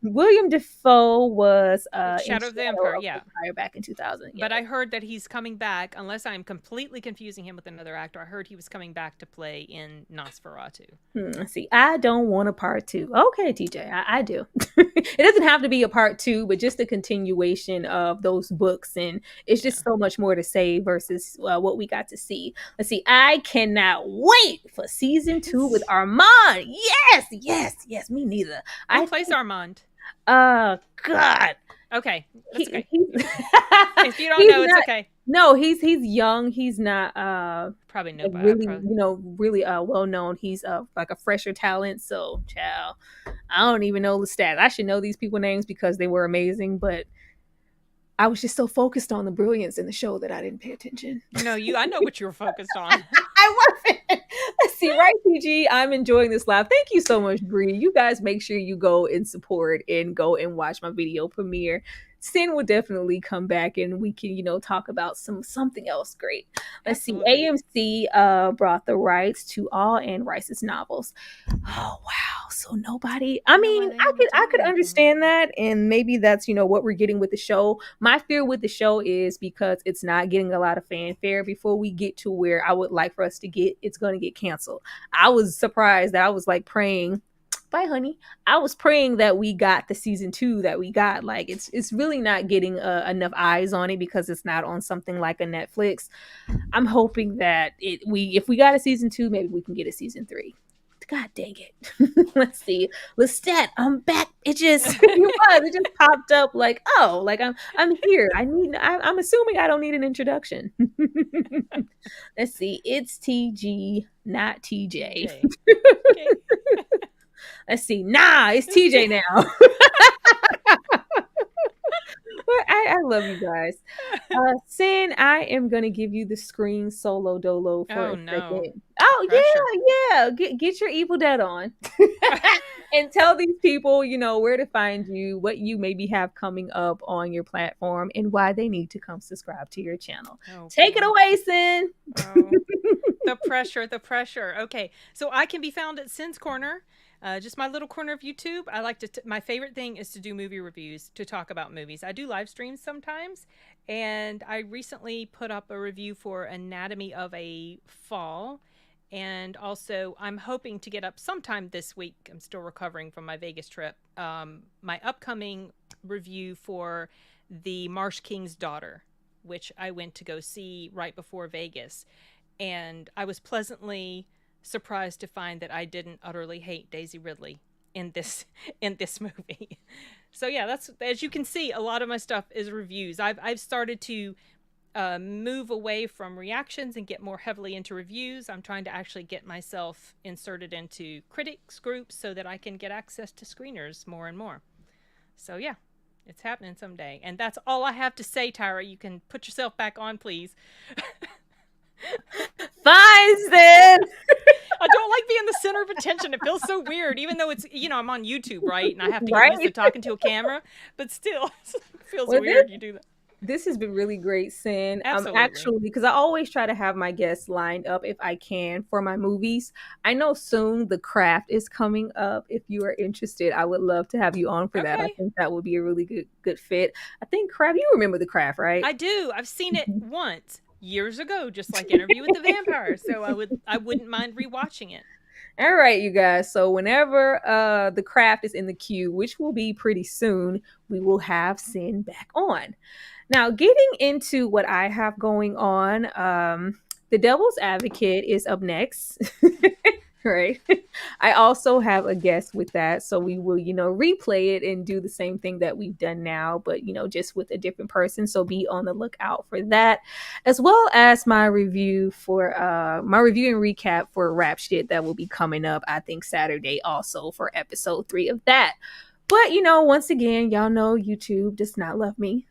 William Dafoe was in Shadow of the Shadow Empire, of yeah. Empire back in 2000. But I heard that he's coming back, unless I'm completely confusing him with another actor. I heard he was coming back to play in Nosferatu. See, I don't want a part 2. Okay, TJ, I do. It doesn't have to be a part 2, but just a continuation of those books. And it's just so much more to say versus what we got to see. Let's see. I cannot wait for season 2 with Armand. Yes. Me neither. Who plays Armand? God. Okay, that's okay. If you don't know, it's okay. No, he's young. He's not probably no, really really well known. He's like a fresher talent. So, child, I don't even know the stats. I should know these people names because they were amazing, but I was just so focused on the brilliance in the show that I didn't pay attention. No, I know what you were focused on. I wasn't. Let's see, right, PG? I'm enjoying this live. Thank you so much, Bree. You guys make sure you go and support and go and watch my video premiere. Cyn will definitely come back and we can, talk about something else great. Let's Absolutely. see. AMC brought the rights to all Anne Rice's novels. Oh wow. So nobody, I mean, I could understand that, and maybe that's what we're getting with the show. My fear with the show is because it's not getting a lot of fanfare before we get to where I would like for us to get, it's going to get canceled. I was surprised that I was like praying, bye honey, I was praying that we got the season 2 that we got. Like it's really not getting enough eyes on it because it's not on something like a Netflix. I'm hoping that if we got a season 2, maybe we can get a season 3. God dang it. Let's see. Lestat, I'm back. It just popped up like, oh, like I'm here. I'm assuming I don't need an introduction. Let's see. It's TG, not TJ. Okay. Let's see. Nah, it's TJ now. I love you guys. Cyn, I am going to give you the screen solo dolo for a second. Oh, pressure. Yeah. Get your Evil Dead on. And tell these people, where to find you, what you maybe have coming up on your platform, and why they need to come subscribe to your channel. Take it away, Cyn. The pressure. Okay, so I can be found at Cyns Corner. Just my little corner of YouTube. I like to, my favorite thing is to do movie reviews, to talk about movies. I do live streams sometimes, and I recently put up a review for Anatomy of a Fall, and also I'm hoping to get up sometime this week. I'm still recovering from my Vegas trip. My upcoming review for The Marsh King's Daughter, which I went to go see right before Vegas, and I was pleasantly surprised to find that I didn't utterly hate Daisy Ridley in this movie. So yeah, that's, as you can see, a lot of my stuff is reviews. I've started to move away from reactions and get more heavily into reviews. I'm trying to actually get myself inserted into critics groups so that I can get access to screeners more and more. So yeah, it's happening someday. And that's all I have to say, Tyra. You can put yourself back on, please. Fine, Cyn. I don't like being the center of attention. It feels so weird, even though it's, I'm on YouTube, right? And I have to get used to talking to a camera, but still, it feels weird you do that. This has been really great, Cyn. Absolutely. Actually, because I always try to have my guests lined up if I can for my movies. I know soon The Craft is coming up. If you are interested, I would love to have you on for that. I think that would be a really good fit. I think Craft, you remember The Craft, right? I do. I've seen it once. Years ago, just like Interview with the Vampire. So I wouldn't mind rewatching it. All right, you guys. So whenever The Craft is in the queue, which will be pretty soon, we will have Cyn back on. Now, getting into what I have going on, The Devil's Advocate is up next. Right. I also have a guest with that. So we will, replay it and do the same thing that we've done now, but, just with a different person. So be on the lookout for that, as well as my review for my review and recap for Rap Shit that will be coming up, I think, Saturday also for episode 3 of that. But, once again, y'all know YouTube does not love me.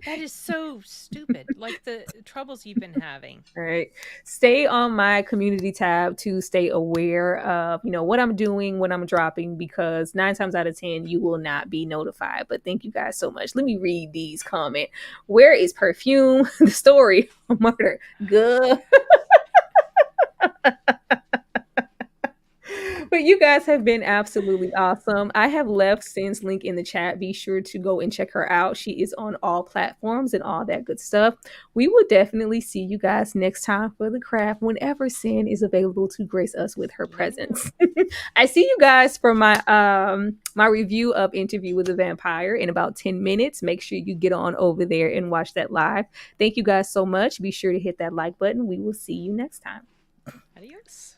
That is so stupid. Like the troubles you've been having. All right. Stay on my community tab to stay aware of, what I'm doing, what I'm dropping, because 9 times out of 10, you will not be notified. But thank you guys so much. Let me read these comments. Where is Perfume? The story of murder. Good. But you guys have been absolutely awesome. I have left Cyns' link in the chat. Be sure to go and check her out. She is on all platforms and all that good stuff. We will definitely see you guys next time for the craft whenever Cyn is available to grace us with her presence. I see you guys for my my review of Interview with a Vampire in about 10 minutes. Make sure you get on over there and watch that live. Thank you guys so much. Be sure to hit that like button. We will see you next time. Adios.